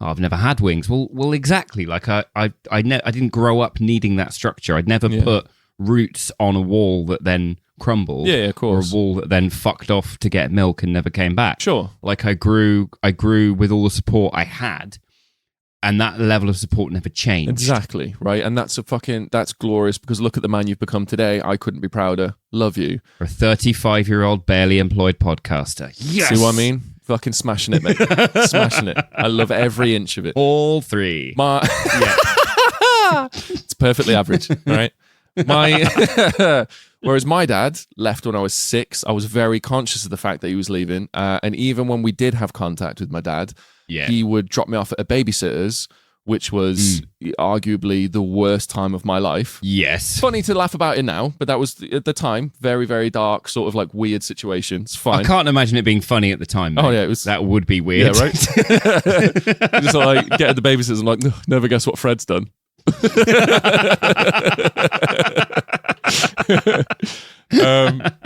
Oh, I've never had wings. Well, exactly. Like I didn't grow up needing that structure. I'd never put roots on a wall that then crumbled. Yeah, of course. Or a wall that then fucked off to get milk and never came back. Sure. Like I grew with all the support I had. And that level of support never changed. Exactly, right? And that's glorious because look at the man you've become today. I couldn't be prouder. Love you. For a 35-year-old barely employed podcaster. Yes! See what I mean? Fucking smashing it, mate. Smashing it. I love every inch of it. All three. It's perfectly average, right? Whereas my dad left when I was 6. I was very conscious of the fact that he was leaving. And even when we did have contact with my dad, he would drop me off at a babysitter's, which was arguably the worst time of my life. Yes. Funny to laugh about it now, but that was, at the time, very, very dark, sort of like weird situation. It's fine. I can't imagine it being funny at the time, mate. Oh, yeah. That would be weird. Yeah, right? Just like, get at the babysitters and like, never guess what Fred's done.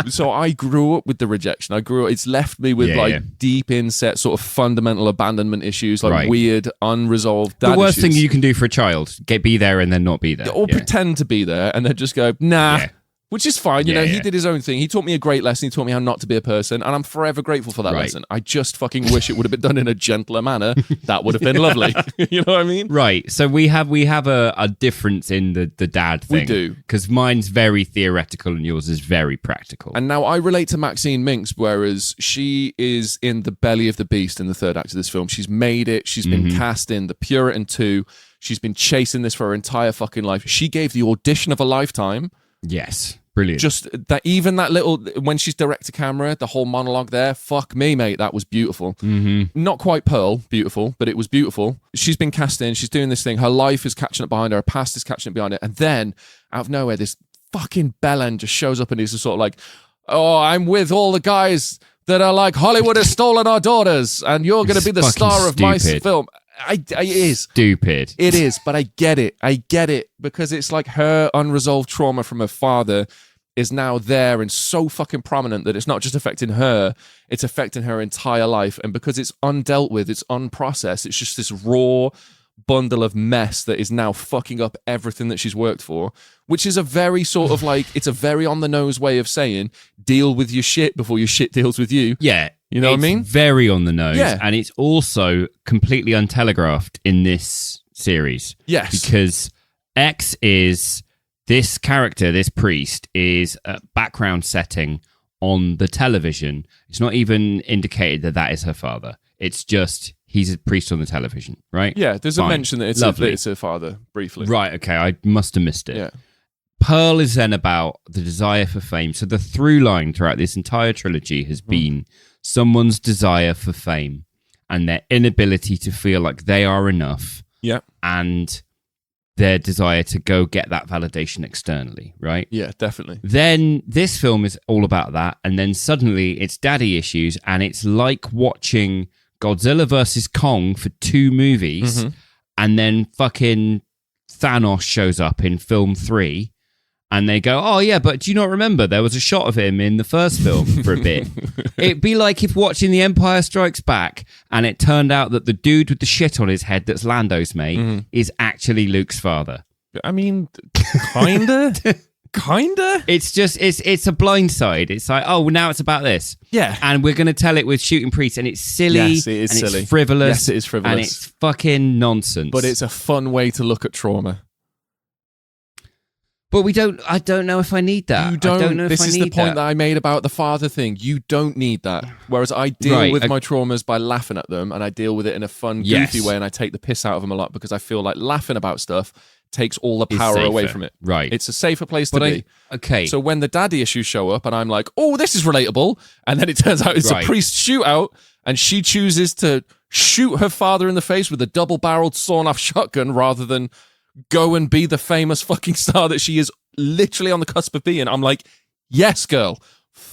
So I grew up with the rejection. It's left me with deep inset sort of fundamental abandonment issues, like weird unresolved dad the worst issues. thing you can do for a child, be there and then not be there. Or pretend to be there and then just go, nah. Yeah. Which is fine. You know, he did his own thing. He taught me a great lesson. He taught me how not to be a person. And I'm forever grateful for that lesson. I just fucking wish it would have been done in a gentler manner. That would have been lovely. You know what I mean? Right. So we have a difference in the dad thing. We do. Because mine's very theoretical and yours is very practical. And now I relate to Maxine Minx, whereas she is in the belly of the beast in the third act of this film. She's made it. She's been cast in The Puritan 2. She's been chasing this for her entire fucking life. She gave the audition of a lifetime. Yes. Brilliant. Just that, even that little, when she's direct to camera, the whole monologue there, fuck me, mate, that was beautiful. Not quite Pearl beautiful, but it was beautiful. She's been cast in, she's doing this thing, her life is catching up behind her, her past is catching up behind her, and then, out of nowhere, this fucking bellend just shows up and he's just sort of like, oh, I'm with all the guys that are like, Hollywood has stolen our daughters, and you're going to be the star of my film. It is stupid. It is, but I get it because it's like her unresolved trauma from her father is now there and so fucking prominent that it's not just affecting her, it's affecting her entire life. And because it's undealt with, it's unprocessed, it's just this raw bundle of mess that is now fucking up everything that she's worked for, which is a very sort of like, it's a very on the nose way of saying deal with your shit before your shit deals with you. Yeah. You know what I mean? Very on the nose. Yeah. And it's also completely untelegraphed in this series. Yes. Because X is, this character, this priest, is a background setting on the television. It's not even indicated that that is her father. It's just, he's a priest on the television, right? Yeah, there's a mention that it's her father, briefly. Right, okay, I must have missed it. Yeah. Pearl is then about the desire for fame. So the through line throughout this entire trilogy has been someone's desire for fame and their inability to feel like they are enough. Yeah. And their desire to go get that validation externally, right? Yeah, definitely. Then this film is all about that. And then suddenly it's daddy issues. And it's like watching Godzilla versus Kong for 2 movies. And then fucking Thanos shows up in film 3. And they go, oh, yeah, but do you not remember? There was a shot of him in the first film for a bit. It'd be like if watching The Empire Strikes Back and it turned out that the dude with the shit on his head that's Lando's mate is actually Luke's father. I mean, kinda? Kinda? It's just, it's a blindside. It's like, oh, now it's about this. Yeah. And we're going to tell it with shooting priests. And it's silly. Yes, it is and silly. It's frivolous. Yes, it is frivolous. And it's fucking nonsense. But it's a fun way to look at trauma. But I don't know if I need that. You don't. I don't know this if I is need the point that I made about the father thing. You don't need that. Whereas I deal with my traumas by laughing at them, and I deal with it in a fun, goofy way, and I take the piss out of them a lot because I feel like laughing about stuff takes all the power away from it. Right. It's a safer place to be. Okay. So when the daddy issues show up and I'm like, oh, this is relatable, and then it turns out it's a priest shootout, and she chooses to shoot her father in the face with a double-barreled sawn-off shotgun rather than go and be the famous fucking star that she is literally on the cusp of being. I'm like, yes, girl.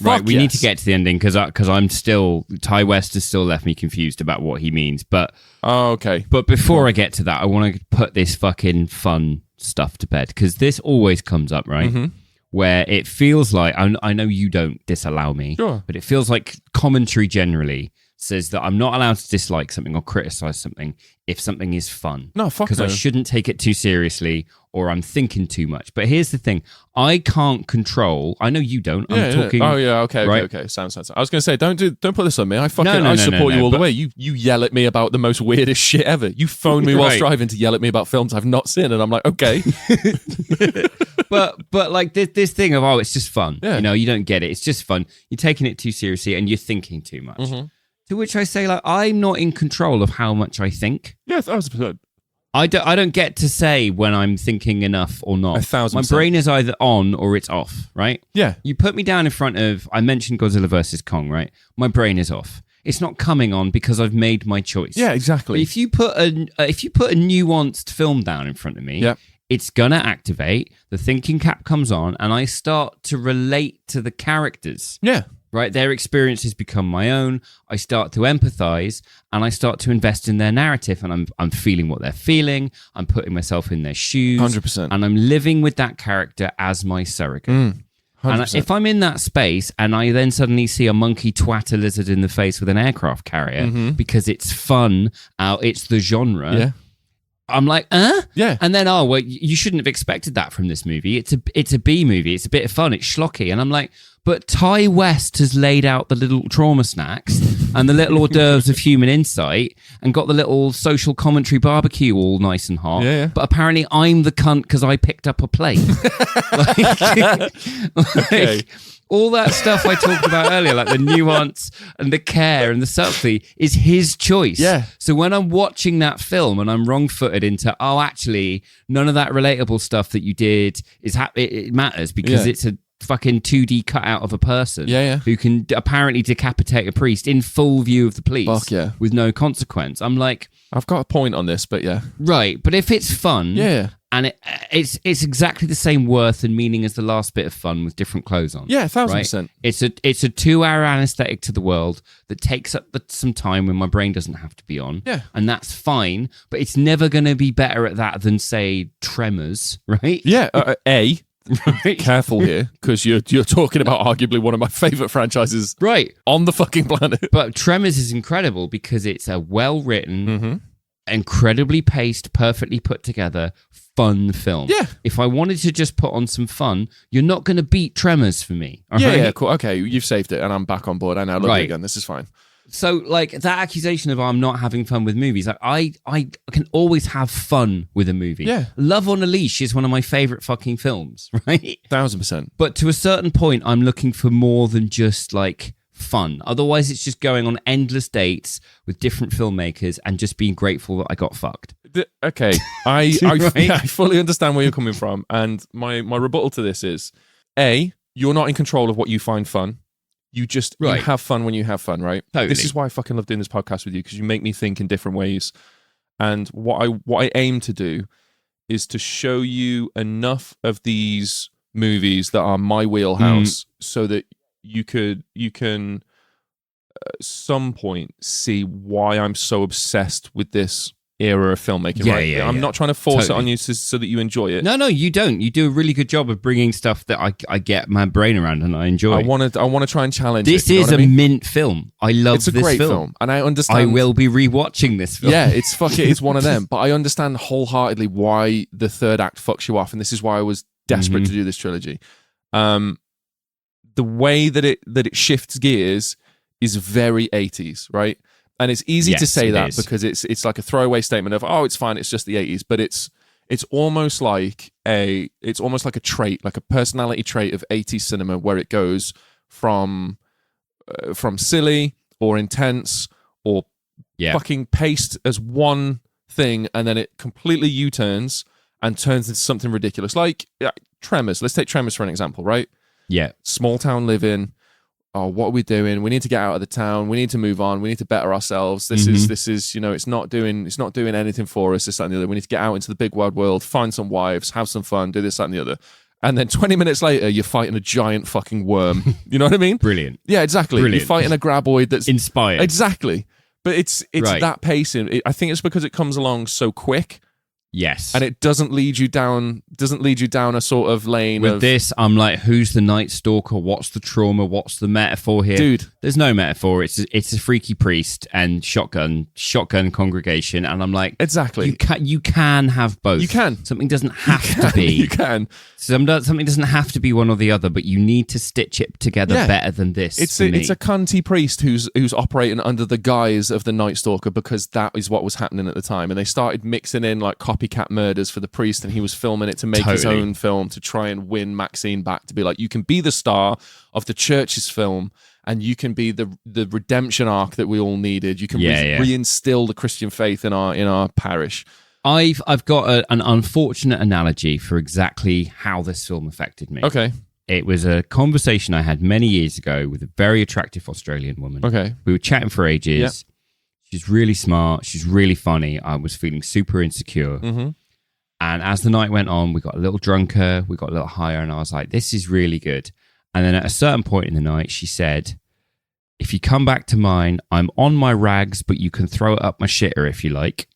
Right, we need to get to the ending because I'm still, Ty West has still left me confused about what he means. But okay. But before I get to that, I want to put this fucking fun stuff to bed because this always comes up, right? Mm-hmm. Where it feels like, I know you don't disallow me, sure, but it feels like commentary generally says that I'm not allowed to dislike something or criticize something if something is fun. No, fuck no. Because I shouldn't take it too seriously or I'm thinking too much. But here's the thing. I can't control. I know you don't. I'm talking. Oh, yeah. Okay. Right? Okay. Sounds. I was going to say, don't put this on me. I support you all the way. You yell at me about the most weirdest shit ever. You phone me whilst driving to yell at me about films I've not seen. And I'm like, okay. but like this thing of, it's just fun. Yeah. You know, you don't get it. It's just fun. You're taking it too seriously and you're thinking too much. Mm-hmm. To which I say, like, I'm not in control of how much I think. Yes, 1,000%. I don't get to say when I'm thinking enough or not. 1,000%. My brain is either on or it's off, right? Yeah. You put me down in front of, I mentioned Godzilla versus Kong, right? My brain is off. It's not coming on because I've made my choice. Yeah, exactly. But if you put a nuanced film down in front of me, it's gonna activate. The thinking cap comes on, and I start to relate to the characters. Yeah. Right, their experiences become my own. I start to empathize and I start to invest in their narrative and I'm feeling what they're feeling. I'm putting myself in their shoes. 100%. And I'm living with that character as my surrogate. 100%. And if I'm in that space and I then suddenly see a monkey twat a lizard in the face with an aircraft carrier because it's fun, it's the genre. Yeah. I'm like, Yeah. And then, you shouldn't have expected that from this movie. It's a B movie. It's a bit of fun. It's schlocky. And I'm like, but Ty West has laid out the little trauma snacks and the little hors d'oeuvres of human insight and got the little social commentary barbecue all nice and hot. Yeah. But apparently I'm the cunt because I picked up a plate. Okay. All that stuff I talked about earlier, like the nuance and the care and the subtlety, is his choice. Yeah. So when I'm watching that film and I'm wrong-footed into, actually, none of that relatable stuff that you did it matters because it's a fucking 2D cutout of a person who can apparently decapitate a priest in full view of the police with no consequence. I'm like, I've got a point on this, but yeah. Right, but if it's fun... And it's exactly the same worth and meaning as the last bit of fun with different clothes on. Yeah, 1,000%. Right? It's a 2-hour anesthetic to the world that takes up some time when my brain doesn't have to be on. Yeah. And that's fine, but it's never going to be better at that than, say, Tremors, right? Yeah, right. Careful here, because you're talking about arguably one of my favorite franchises on the fucking planet. But Tremors is incredible because it's a well-written, incredibly paced, perfectly put together, fun film. Yeah. If I wanted to just put on some fun, you're not going to beat Tremors for me. Yeah, cool. Okay, you've saved it and I'm back on board. I now love it again. This is fine. So, like, that accusation of I'm not having fun with movies, like, I can always have fun with a movie. Yeah. Love on a Leash is one of my favorite fucking films, right? 1,000%. But to a certain point, I'm looking for more than just, like, fun. Otherwise, it's just going on endless dates with different filmmakers and just being grateful that I got fucked. Okay, I fully understand where you're coming from, and my rebuttal to this is, you're not in control of what you find fun. You just you have fun when you have fun, right? Totally. This is why I fucking love doing this podcast with you, because you make me think in different ways. And what I aim to do is to show you enough of these movies that are my wheelhouse so that you can at some point see why I'm so obsessed with this era of filmmaking. I'm not trying to force it on you so that you enjoy it. No, you don't. You do a really good job of bringing stuff that I get my brain around and I enjoy. I want to try and challenge this. This is a mint film. I love this film. It's a great film, and I understand. I will be rewatching this film. Yeah, it's one of them. But I understand wholeheartedly why the third act fucks you off, and this is why I was desperate to do this trilogy. The way that it shifts gears is very 80s, right? And it's easy to say that because it's like a throwaway statement of, it's fine, it's just the 80s, but it's almost like a trait, like a personality trait of 80s cinema, where it goes from silly or intense or fucking paced as one thing, and then it completely U-turns and turns into something ridiculous. Like Tremors. Let's take Tremors for an example, right? Yeah. Small town living, oh, what are we doing? We need to get out of the town. We need to move on. We need to better ourselves. This is, you know, it's not doing anything for us, this, that, and the other. We need to get out into the big wide world, find some wives, have some fun, do this, that, and the other. And then 20 minutes later, you're fighting a giant fucking worm. You know what I mean? Brilliant. Yeah, exactly. Brilliant. You're fighting a graboid that's inspired. Exactly. But it's right. That pacing. I think it's because it comes along so quick. Yes. And it doesn't lead you down a sort of lane. With this, I'm like, who's the Night Stalker? What's the trauma? What's the metaphor here? Dude. There's no metaphor. It's a freaky priest and shotgun congregation. And I'm like, exactly. You can have both. You can. Something doesn't have to be. You can. Something doesn't have to be one or the other, but you need to stitch it together better than this. It's a cunty priest who's operating under the guise of the Night Stalker because that is what was happening at the time. And they started mixing in like copycat murders for the priest, and he was filming it to make his own film to try and win Maxine back to be like, you can be the star of the church's film and you can be the redemption arc that we all needed. You can reinstill the Christian faith in our parish. I've got an unfortunate analogy for exactly how this film affected me. Okay. It was a conversation I had many years ago with a very attractive Australian woman. Okay. We were chatting for ages. Yep. She's really smart. She's really funny. I was feeling super insecure. Mm-hmm. And as the night went on, we got a little drunker, we got a little higher, and I was like, this is really good. And then at a certain point in the night, she said, if you come back to mine, I'm on my rags, but you can throw it up my shitter if you like.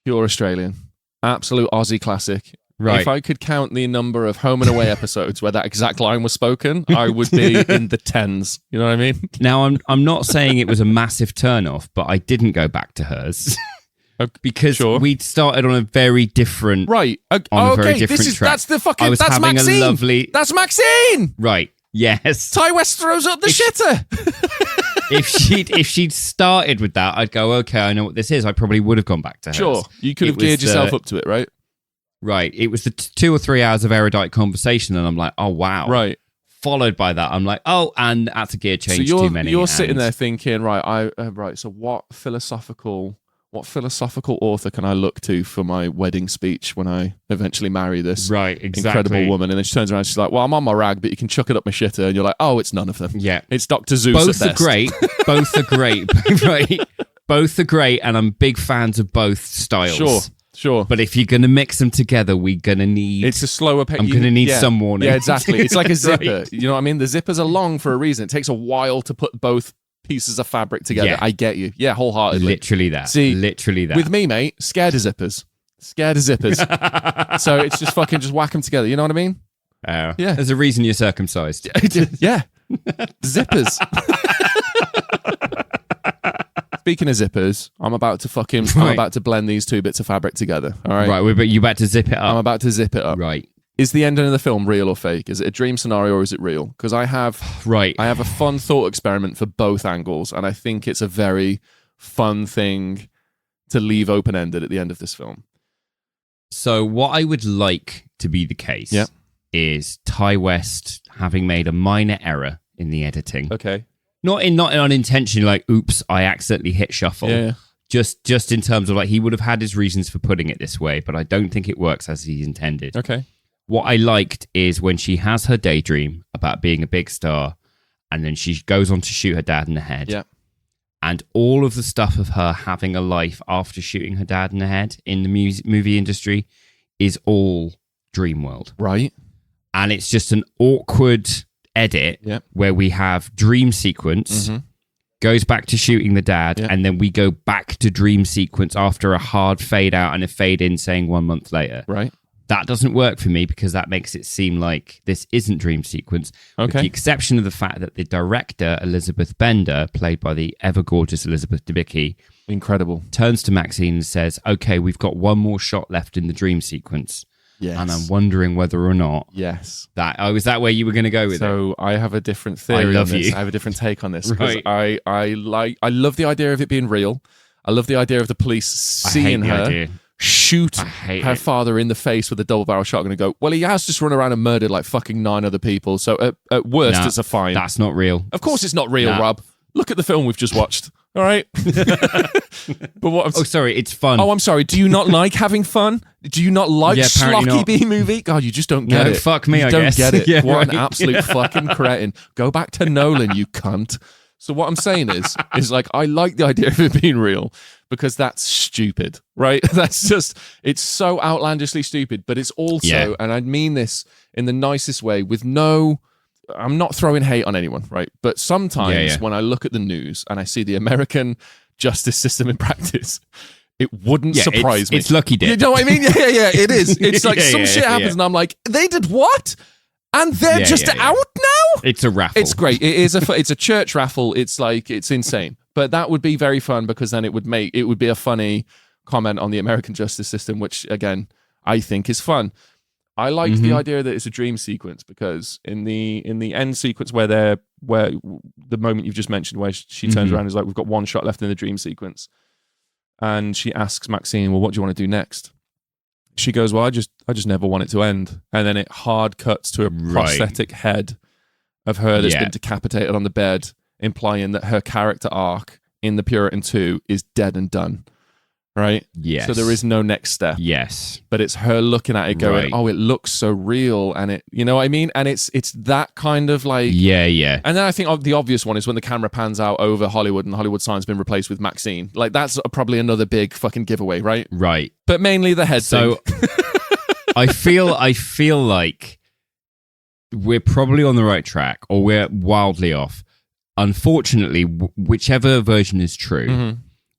Pure Australian. Absolute Aussie classic. Right. If I could count the number of Home and Away episodes where that exact line was spoken, I would be in the tens. You know what I mean? Now, I'm not saying it was a massive turn-off, but I didn't go back to hers. Because we'd started on a very different very different track. That's the fucking. That's Maxine. That's Maxine. Right. Yes. Ty West throws up the shitter. if she'd started with that, I'd go, okay, I know what this is. I probably would have gone back to her. Sure, you could have geared yourself up to it, right? Right. It was the 2 or 3 hours of erudite conversation, and I'm like, oh wow. Right. Followed by that, I'm like, oh, and that's a gear change. So too many. You're sitting there thinking, right? So what philosophical author can I look to for my wedding speech when I eventually marry this incredible woman? And then she turns around and she's like, well, I'm on my rag, but you can chuck it up my shitter. And you're like, oh, it's none of them. Yeah. It's Dr. Zeus both at are best. Great. Both are great. Right. Both are great, and I'm big fans of both styles. Sure. But if you're going to mix them together, we're going to need... It's a slower pace. I'm going to need some warning. Yeah, exactly. It's like a zipper. Right. You know what I mean? The zippers are long for a reason. It takes a while to put both pieces of fabric together. Yeah. I get you. Yeah, wholeheartedly. Literally that. With me, mate, scared of zippers. So it's just whack them together. You know what I mean? Yeah. There's a reason you're circumcised. Yeah. Zippers. Speaking of zippers, I'm about to blend these two bits of fabric together. All right. Right, but you about to zip it up. I'm about to zip it up. Right. Is the ending of the film real or fake? Is it a dream scenario or is it real? Because I have a fun thought experiment for both angles, and I think it's a very fun thing to leave open-ended at the end of this film. So what I would like to be the case is Ty West having made a minor error in the editing. Okay. Not unintentionally, like, oops, I accidentally hit shuffle. Yeah. Just in terms of, like, he would have had his reasons for putting it this way, but I don't think it works as he intended. Okay. What I liked is when she has her daydream about being a big star, and then she goes on to shoot her dad in the head. Yeah. And all of the stuff of her having a life after shooting her dad in the head in the movie industry is all dream world. Right. And it's just an awkward edit where we have dream sequence, goes back to shooting the dad, and then we go back to dream sequence after a hard fade out and a fade in saying 1 month later. Right. That doesn't work for me because that makes it seem like this isn't dream sequence. Okay. With the exception of the fact that the director, Elizabeth Bender, played by the ever-gorgeous Elizabeth Debicki, incredible, turns to Maxine and says, okay, we've got one more shot left in the dream sequence. Yes. And I'm wondering whether or not was that where you were going to go with it? So I have a different theory on this. I have a different take on this. Because I love the idea of it being real. I love the idea of the police seeing her shoot her father in the face with a double-barrel shotgun and go, well, he has just run around and murdered like fucking 9 other people. So at worst, it's a fine. That's not real. Of course it's not real, Rob. Look at the film we've just watched. All right. But what? Sorry, it's fun. Oh, I'm sorry. Do you not like having fun? Do you not like schlocky B movie? God, you just don't get it. Fuck me, you I don't guess. get it. Yeah, what right. an absolute fucking cretin. Go back to Nolan, you cunt. So what I'm saying is like, I like the idea of it being real because that's stupid, right? That's just, it's so outlandishly stupid, but it's also, and I mean this in the nicest way I'm not throwing hate on anyone, right? But sometimes when I look at the news and I see the American justice system in practice, it wouldn't surprise me. It's lucky dip. You know what I mean? Yeah, it is. It's like some shit happens and I'm like, they did what? And they're just out now? It's a raffle. It's great. It's a church raffle. It's like, it's insane. But that would be very fun because then it would be a funny comment on the American justice system, which again, I think is fun. I like the idea that it's a dream sequence because in the end sequence where the moment you've just mentioned where she turns around and is like, we've got one shot left in the dream sequence. And she asks Maxine, well, what do you want to do next? She goes, well, I just never want it to end. And then it hard cuts to a prosthetic head of her that's been decapitated on the bed, implying that her character arc in the Puritan 2 is dead and done. Right? Yes. So there is no next step. Yes. But it's her looking at it going, oh, it looks so real. And it, you know what I mean? And it's that kind of like... Yeah. And then I think the obvious one is when the camera pans out over Hollywood and the Hollywood sign's been replaced with Maxine. Like, that's probably another big fucking giveaway, right? Right. But mainly the head thing. I feel like we're probably on the right track or we're wildly off. Unfortunately, whichever version is true...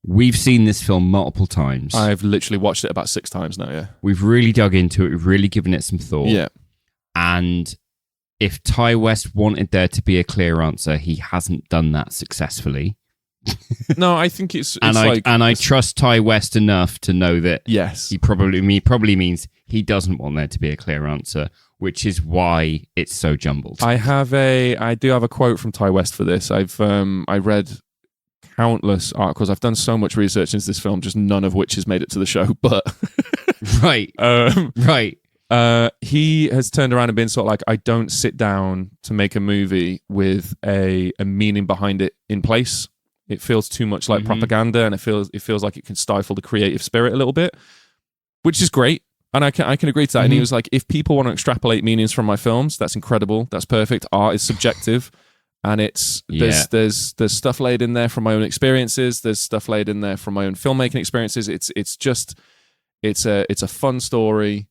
We've seen this film multiple times. I've literally watched it about 6 times now, yeah. We've really dug into it. We've really given it some thought. Yeah. And if Ty West wanted there to be a clear answer, he hasn't done that successfully. No, I think it's I trust Ty West enough to know that he probably means he doesn't want there to be a clear answer, which is why it's so jumbled. I do have a quote from Ty West for this. I read countless articles. I've done so much research into this film, just none of which has made it to the show. But he has turned around and been sort of like, I don't sit down to make a movie with a meaning behind it in place. It feels too much like propaganda, and it feels like it can stifle the creative spirit a little bit, which is great. And I can agree to that. And he was like, if people want to extrapolate meanings from my films, that's incredible. That's perfect. Art is subjective. And there's stuff laid in there from my own experiences. There's stuff laid in there from my own filmmaking experiences. It's a fun story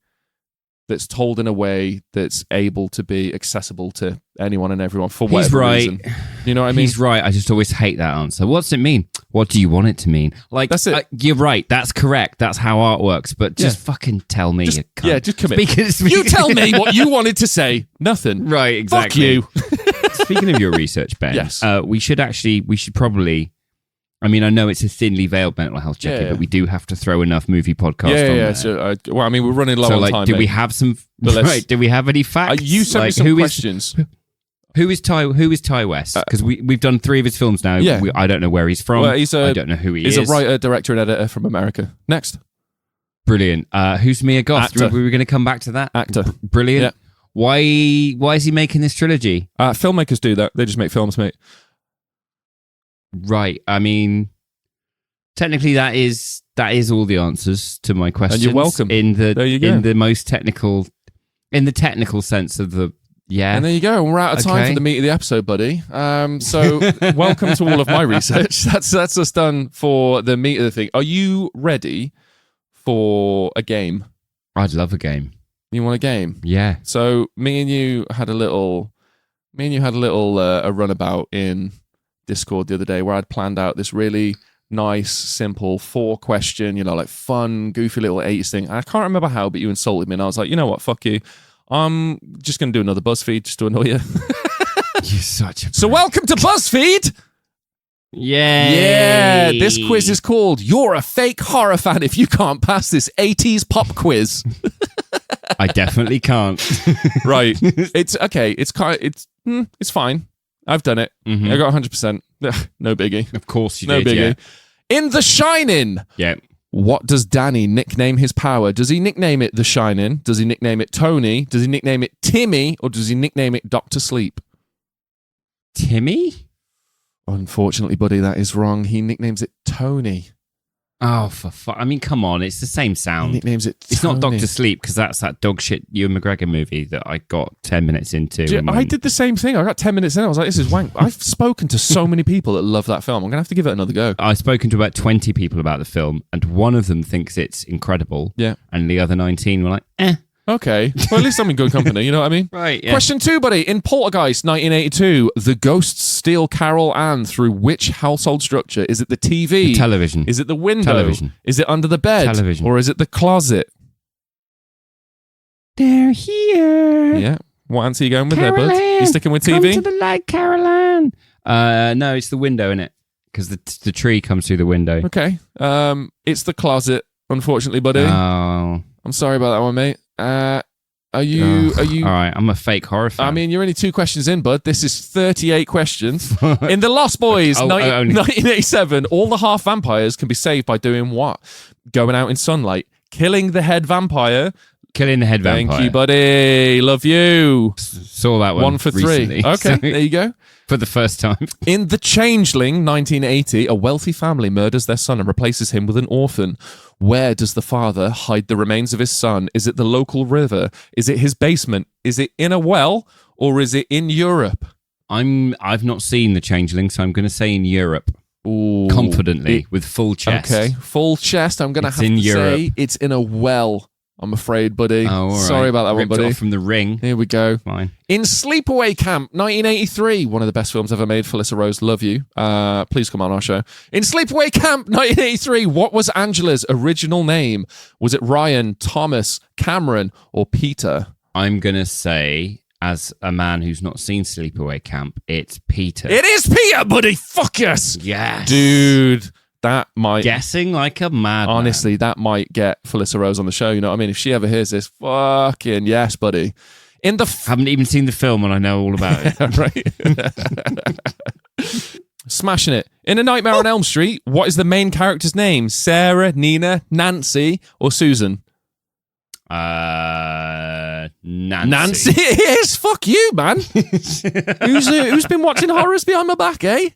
that's told in a way that's able to be accessible to anyone and everyone for whatever reason. You know what I mean? He's right. I just always hate that answer. What's it mean? What do you want it to mean? Like, that's it. You're right. That's correct. That's how art works. But just fucking tell me. Just commit. You tell me what you wanted to say. Nothing. Right. Exactly. Fuck you. Speaking of your research, Ben, we should probably. I mean, I know it's a thinly veiled mental health check-in, but we do have to throw enough movie podcasts on there. So, well, I mean, we're running low on time. Do we have some? Do we have any facts? You sent me some questions. Who is Ty West? Because we've done 3 of his films now. Yeah. I don't know where he's from. Well, I don't know who he is. He's a writer, director, and editor from America. Next. Brilliant. Who's Mia Goth? Actor. Remember we were going to come back to that? Actor. Brilliant. Yeah. Why is he making this trilogy? Filmmakers do that. They just make films, mate. Right. I mean, technically that is all the answers to my questions. And you're welcome. There you go. In the most technical, in the technical sense of the, And there you go. We're out of time for the meat of the episode, buddy. So welcome to all of my research. That's us done for the meat of the thing. Are you ready for a game? I'd love a game. You want a game? Yeah. So me and you had a little a runabout in Discord the other day where I'd planned out this really nice, simple 4-question, like fun, goofy little 80s thing. I can't remember how, but you insulted me, and I was like, you know what? Fuck you. I'm just going to do another BuzzFeed just to annoy you. You're such a... So welcome to BuzzFeed! Yay! Yeah, this quiz is called You're a Fake Horror Fan If You Can't Pass This 80s Pop Quiz. I definitely can't. Right. It's okay. It's fine. I've done it. I got 100%. No biggie. Of course you did. No biggie. Yeah. In The Shining. Yeah. What does Danny nickname his power? Does he nickname it The Shining? Does he nickname it Tony? Does he nickname it Timmy? Or does he nickname it Dr. Sleep? Timmy? Unfortunately, buddy, that is wrong. He nicknames it Tony. Oh, for fuck. I mean, come on. It's the same sound. He nicknames it Tony. It's not Dr. Sleep, because that's that dog shit Ewan McGregor movie that I got 10 minutes into. I did the same thing. I got 10 minutes in. I was like, this is wank. I've spoken to so many people that love that film. I'm going to have to give it another go. I've spoken to about 20 people about the film, and one of them thinks it's incredible. Yeah. And the other 19 were like, eh. Okay. Well, at least I'm in good company. You know what I mean? Right, yeah. Question 2, buddy. In Poltergeist 1982, the ghosts steal Carol Ann through which household structure? Is it the TV? The television. Is it the window? Television. Is it under the bed? Television. Or is it the closet? They're here. Yeah. What answer are you going with Carol there, bud? Ann, You sticking with TV? Come to the light, Carol Ann. No, it's the window, innit? Because the tree comes through the window. Okay. It's the closet, unfortunately, buddy. Oh. I'm sorry about that one, mate. Are you? All right, I'm a fake horror fan. I mean, you're only 2 questions in, bud. This is 38 questions. In The Lost Boys, 1987, all the half vampires can be saved by doing what? Going out in sunlight, killing the head vampire. Killing the head vampire. Thank you, buddy. Love you. Saw that one. 1 for 3. Recently, Okay, so there you go. For the first time. In The Changeling, 1980, a wealthy family murders their son and replaces him with an orphan. Where does the father hide the remains of his son? Is it the local river? Is it his basement? Is it in a well? Or is it in Europe? I've not seen The Changeling, so I'm going to say in Europe. Ooh. Confidently, with full chest. Okay, full chest. I'm going to have to say it's in a well. I'm afraid, buddy. Oh, all right. Sorry about that Ripped one, buddy. It off from The Ring. Here we go. Fine. In Sleepaway Camp, 1983, one of the best films ever made. Felissa Rose, love you. Please come on our show. In Sleepaway Camp, 1983, what was Angela's original name? Was it Ryan, Thomas, Cameron, or Peter? I'm going to say, as a man who's not seen Sleepaway Camp, it's Peter. It is Peter, buddy. Fuck yes. Yes. Dude. That might... Guessing like a madman. Honestly, that might get Felissa Rose on the show, you know what I mean? If she ever hears this, fucking yes, buddy. In the... Haven't even seen the film and I know all about it. Right. Smashing it. In A Nightmare on Elm Street, what is the main character's name? Sarah, Nina, Nancy, or Susan? Nancy. Nancy it is! Fuck you, man. Who's been watching horrors behind my back, eh?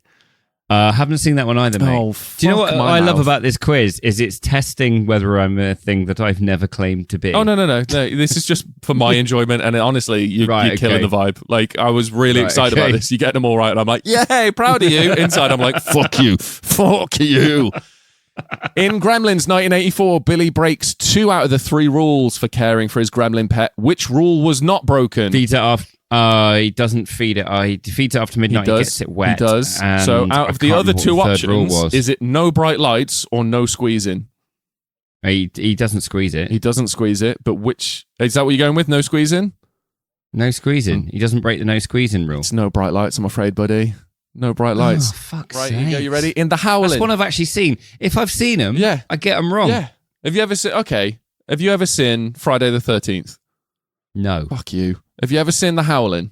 Haven't seen that one either, mate. Oh, do you know what I love about this quiz? Is it's testing whether I'm a thing that I've never claimed to be. Oh, no. This is just for my enjoyment. And honestly, you're killing the vibe. Like, I was really excited about this. You're getting them all right. And I'm like, yay, proud of you. Inside, I'm like, fuck you. Fuck you. In Gremlins 1984, Billy breaks 2 out of the 3 rules for caring for his gremlin pet. Which rule was not broken? Feed it off. He doesn't feed it. He feeds it after midnight. He gets it wet. He does. So out of the other 2 options, is it no bright lights or no squeezing? He doesn't squeeze it. He doesn't squeeze it. But which is that? What you're going with? No squeezing. No squeezing. He doesn't break the no squeezing rule. It's no bright lights. I'm afraid, buddy. No bright lights. Oh, fuck's right, sake. you ready? In The Howling. That's one I've actually seen. If I've seen them, I get them wrong. Yeah. Have you ever seen? Okay. Have you ever seen Friday the 13th? No. Fuck you. Have you ever seen The Howling?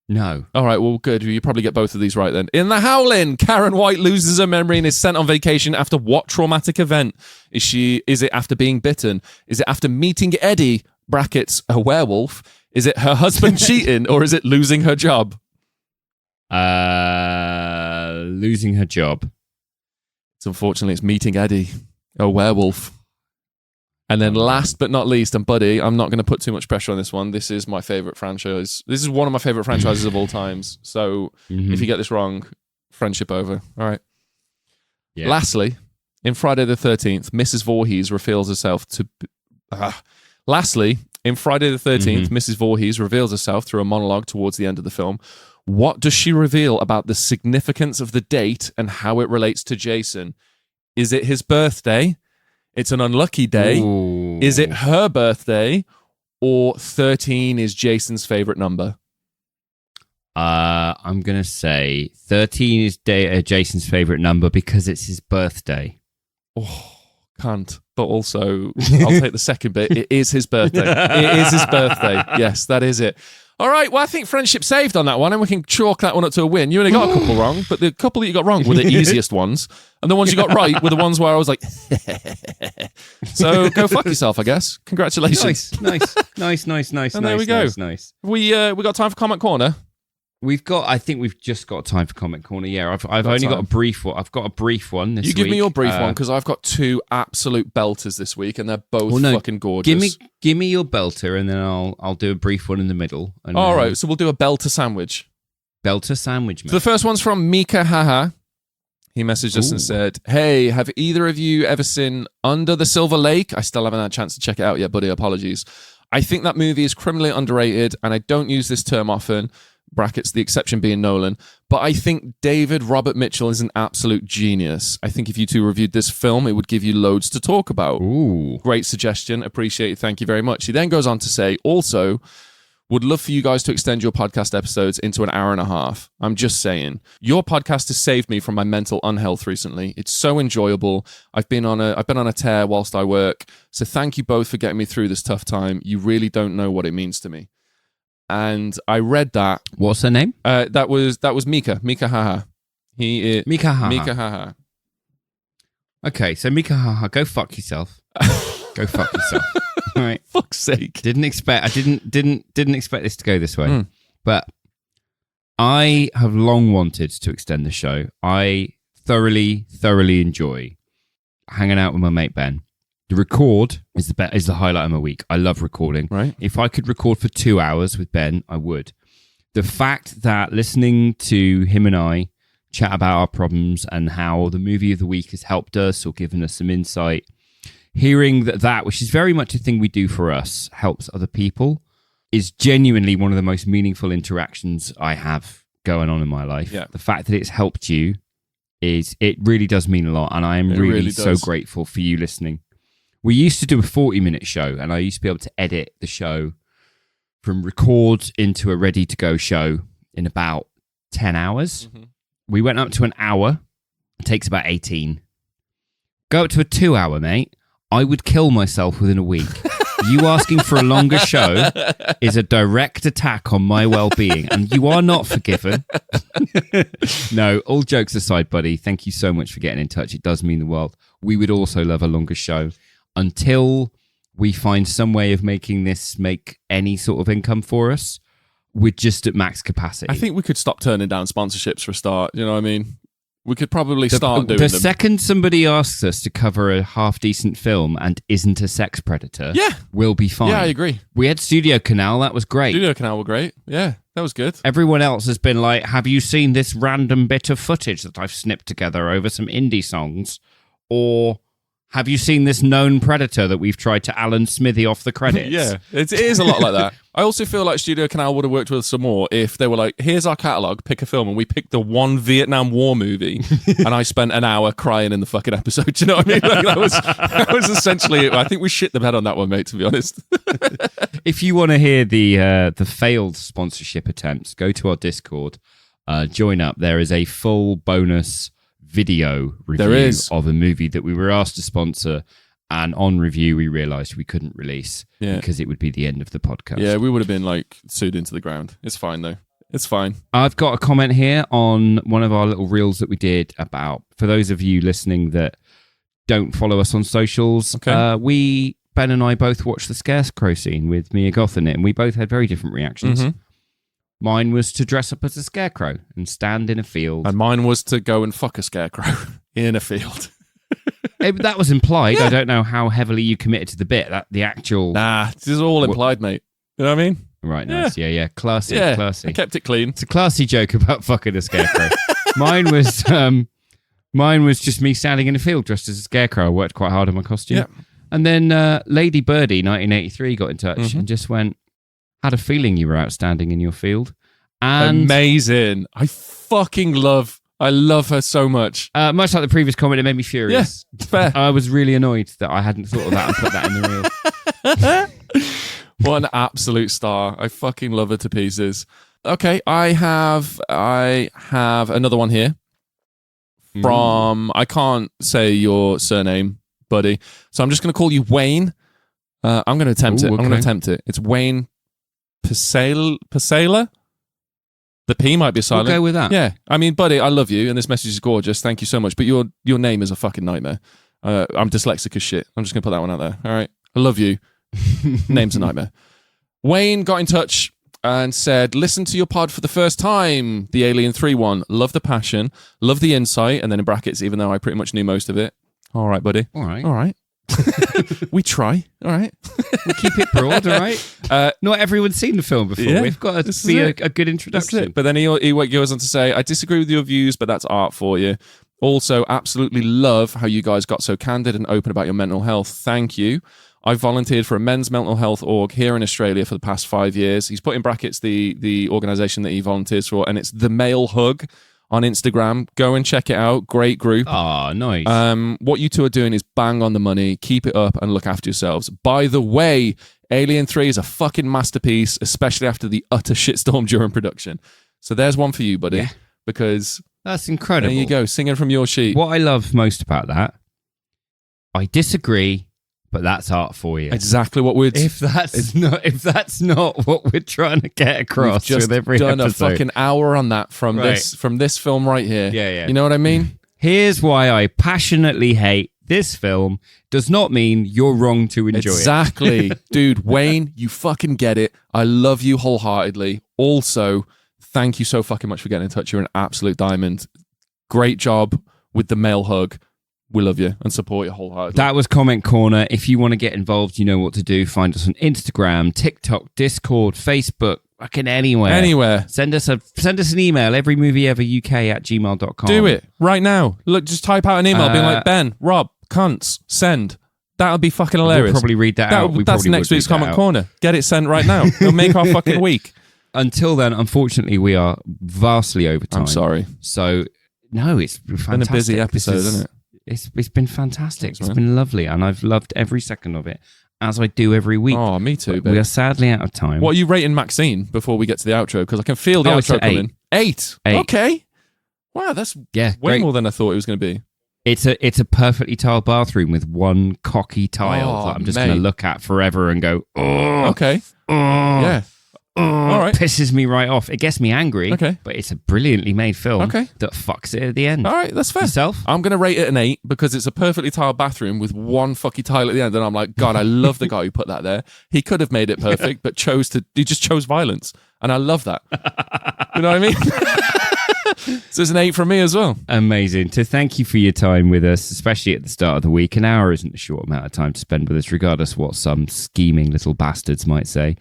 No. All right, well, good. You probably get both of these right then. In The Howling, Karen White loses her memory and is sent on vacation after what traumatic event? Is it after being bitten? Is it after meeting Eddie, brackets, a werewolf? Is it her husband cheating, or is it losing her job? Losing her job. Unfortunately, it's meeting Eddie, a werewolf. And then last but not least, and buddy, I'm not going to put too much pressure on this one. This is my favorite franchise. This is one of my favorite franchises of all times. So if you get this wrong, friendship over. All right. Yeah. Lastly, in Friday the 13th, Mrs. Voorhees reveals herself to... Lastly, in Friday the 13th, Mrs. Voorhees reveals herself through a monologue towards the end of the film. What does she reveal about the significance of the date and how it relates to Jason? Is it his birthday? It's an unlucky day. Ooh. Is it her birthday? Or 13 is Jason's favorite number? I'm going to say 13 is Jason's favorite number because it's his birthday. Oh, can't. But also, I'll take the second bit. It is his birthday. It is his birthday. Yes, that is it. All right, well, I think friendship saved on that one, and we can chalk that one up to a win. You only got a couple wrong, but the couple that you got wrong were the easiest ones, and the ones you got right were the ones where I was like, so go fuck yourself, I guess. Congratulations. Nice. And there we go. We got time for Comment Corner? I think we've just got time for Comment Corner. Yeah, I've only got a brief one. I've got a brief one this week. You give me your brief one, because I've got 2 absolute belters this week, and they're both fucking gorgeous. Give me your belter, and then I'll do a brief one in the middle. All right, so we'll do a belter sandwich. Belter sandwich, mate. So the first one's from Mika Haha. He messaged us and said, "Hey, have either of you ever seen Under the Silver Lake? I still haven't had a chance to check it out yet, buddy. Apologies. I think that movie is criminally underrated, and I don't use this term often. Brackets, the exception being Nolan. But I think David Robert Mitchell is an absolute genius. I think if you two reviewed this film, it would give you loads to talk about." Ooh. Great suggestion. Appreciate it. Thank you very much. He then goes on to say, also, would love for you guys to extend your podcast episodes into an hour and a half. I'm just saying. Your podcast has saved me from my mental unhealth recently. It's so enjoyable. I've been on a tear whilst I work. So thank you both for getting me through this tough time. You really don't know what it means to me. And I read that. What's her name? That was Mika. Mika Haha. He is Mika Haha. Mika Haha. Okay, so Mika Haha, go fuck yourself. Go fuck yourself. All right. Fuck's sake. I didn't expect this to go this way. But I have long wanted to extend the show. I thoroughly enjoy hanging out with my mate Ben. The record is the highlight of my week. I love recording. Right. If I could record for 2 hours with Ben, I would. The fact that listening to him and I chat about our problems and how the movie of the week has helped us or given us some insight, hearing that, which is very much a thing we do for us, helps other people, is genuinely one of the most meaningful interactions I have going on in my life. Yeah. The fact that it's helped you it really does mean a lot, and I am really so grateful for you listening. We used to do a 40-minute show, and I used to be able to edit the show from record into a ready-to-go show in about 10 hours. Mm-hmm. We went up to an hour. It takes about 18. Go up to a 2-hour, mate. I would kill myself within a week. You asking for a longer show is a direct attack on my well-being, and you are not forgiven. No, all jokes aside, buddy, thank you so much for getting in touch. It does mean the world. We would also love a longer show. Until we find some way of making this make any sort of income for us, we're just at max capacity. I think we could stop turning down sponsorships for a start. You know what I mean? We could probably start doing them. The second somebody asks us to cover a half-decent film and isn't a sex predator, we'll be fine. Yeah, I agree. We had Studio Canal. That was great. Studio Canal were great. Yeah, that was good. Everyone else has been like, have you seen this random bit of footage that I've snipped together over some indie songs? Or have you seen this known predator that we've tried to Alan Smithy off the credits? Yeah, it is a lot like that. I also feel like Studio Canal would have worked with us some more if they were like, here's our catalogue, pick a film, and we picked the one Vietnam War movie, and I spent an hour crying in the fucking episode. Do you know what I mean? Like, that was essentially it. I think we shit the bed on that one, mate, to be honest. If you want to hear the failed sponsorship attempts, go to our Discord, join up. There is a full bonus video review of a movie that we were asked to sponsor, and on review we realized we couldn't release because it would be the end of the podcast. Yeah, we would have been like sued into the ground. It's fine though. It's fine. I've got a comment here on one of our little reels that we did about, for those of you listening that don't follow us on socials, Ben and I both watched the Scarecrow scene with Mia Goth in it, and we both had very different reactions. Mm-hmm. Mine was to dress up as a scarecrow and stand in a field. And mine was to go and fuck a scarecrow in a field. That was implied. Yeah. I don't know how heavily you committed to the bit. The actual... Nah, this is all implied, mate. You know what I mean? Right, nice. Yeah. Classy, yeah, classy. I kept it clean. It's a classy joke about fucking a scarecrow. Mine was just me standing in a field dressed as a scarecrow. I worked quite hard on my costume. Yeah. And then Lady Birdie, 1983, got in touch and just went, had a feeling you were outstanding in your field. And amazing. I love her so much. Much like the previous comment, it made me furious. Yeah, fair. I was really annoyed that I hadn't thought of that and put that in the reel. What an absolute star. I fucking love her to pieces. Okay, I have another one here from, I can't say your surname, buddy, so I'm just going to call you Wayne. I'm going to attempt it. Okay. I'm going to attempt it. It's Wayne Pasela? The P might be silent. We'll go with that. Yeah. I mean, buddy, I love you, and this message is gorgeous. Thank you so much. But your name is a fucking nightmare. I'm dyslexic as shit. I'm just going to put that one out there. All right? I love you. Name's a nightmare. Wayne got in touch and said, listen to your pod for the first time, the Alien 3 one. Love the passion, love the insight, and then in brackets, even though I pretty much knew most of it. All right, buddy. All right. All right. We try. All right. We keep it broad, all right? Not everyone's seen the film before. Yeah, We've got to be a good introduction. But then he goes on to say, I disagree with your views, but that's art for you. Also, absolutely love how you guys got so candid and open about your mental health. Thank you. I volunteered for a men's mental health org here in Australia for the past 5 years. He's put in brackets the organisation that he volunteers for, and it's The Male Hug on Instagram. Go and check it out. Great group. Oh, nice. What you two are doing is bang on the money. Keep it up and look after yourselves. By the way, Alien 3 is a fucking masterpiece, especially after the utter shitstorm during production. So there's one for you, buddy. Yeah. Because that's incredible. There you go, singing from your sheet. What I love most about that, I disagree, but that's art for you. Exactly what we're... If that's not what we're trying to get across just with every done episode. A fucking hour on that from this film right here. Yeah. You know what I mean? Here's why I passionately hate this film. Does not mean you're wrong to enjoy Exactly. Dude, Wayne, you fucking get it. I love you wholeheartedly. Also, thank you so fucking much for getting in touch. You're an absolute diamond. Great job with the male hug. We love you and support you wholeheartedly. That was Comment Corner. If you want to get involved, you know what to do. Find us on Instagram, TikTok, Discord, Facebook, fucking anywhere. Anywhere. Send us an email, everymovieeveruk@gmail.com. Do it right now. Look, just type out an email being like, Ben, Rob, cunts, send. That'll be fucking hilarious. We'll probably read that out. That's next week's Comment Corner. Get it sent right now. It'll make our fucking week. Until then, unfortunately, we are vastly over time. I'm sorry. So, no, it's been fantastic. Been a busy episode, isn't it? It's been fantastic. Thanks, it's been lovely, and I've loved every second of it, as I do every week. Oh, me too, babe. We are sadly out of time. What are you rating Maxine before we get to the outro? Because I can feel the outro coming. 8. Okay. Wow, that's way more than I thought it was going to be. It's a perfectly tiled bathroom with one cocky tile that I'm just going to look at forever and go, oh. Okay. Yeah. All right. Pisses me right off. It gets me angry. Okay. But it's a brilliantly made film that fucks it at the end. All right, that's fair. Yourself? I'm going to rate it an 8 because it's a perfectly tiled bathroom with one fucky tile at the end. And I'm like, God, I love the guy who put that there. He could have made it perfect, but he just chose violence. And I love that. You know what I mean? So it's an 8 from me as well. Amazing. To thank you for your time with us, especially at the start of the week. An hour isn't a short amount of time to spend with us, regardless of what some scheming little bastards might say.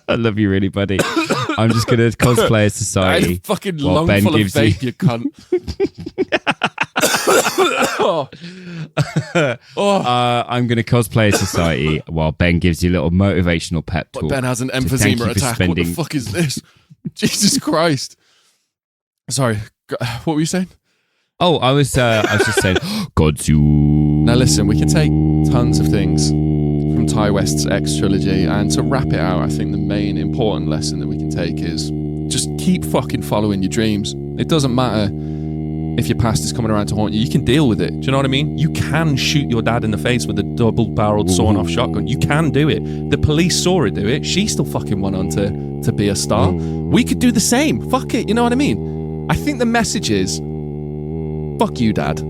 I love you really, buddy. I'm just going to cosplay as Society. Fucking lungful of vape, you cunt. I'm going to cosplay as Society while Ben gives you a little motivational pep talk. Ben has an emphysema attack. What the fuck is this? Jesus Christ. Sorry, what were you saying? Oh, I was just saying, CONSUUUME. Now listen, we can take tons of things from Ty West's X trilogy, and to wrap it out, I think the main important lesson that we can take is just keep fucking following your dreams. It doesn't matter if your past is coming around to haunt you. You can deal with it. Do you know what I mean? You can shoot your dad in the face with a double-barreled sawn-off shotgun. You can do it. The police saw her do it. She still fucking went on to be a star. We could do the same. Fuck it. You know what I mean? I think the message is, fuck you, Dad.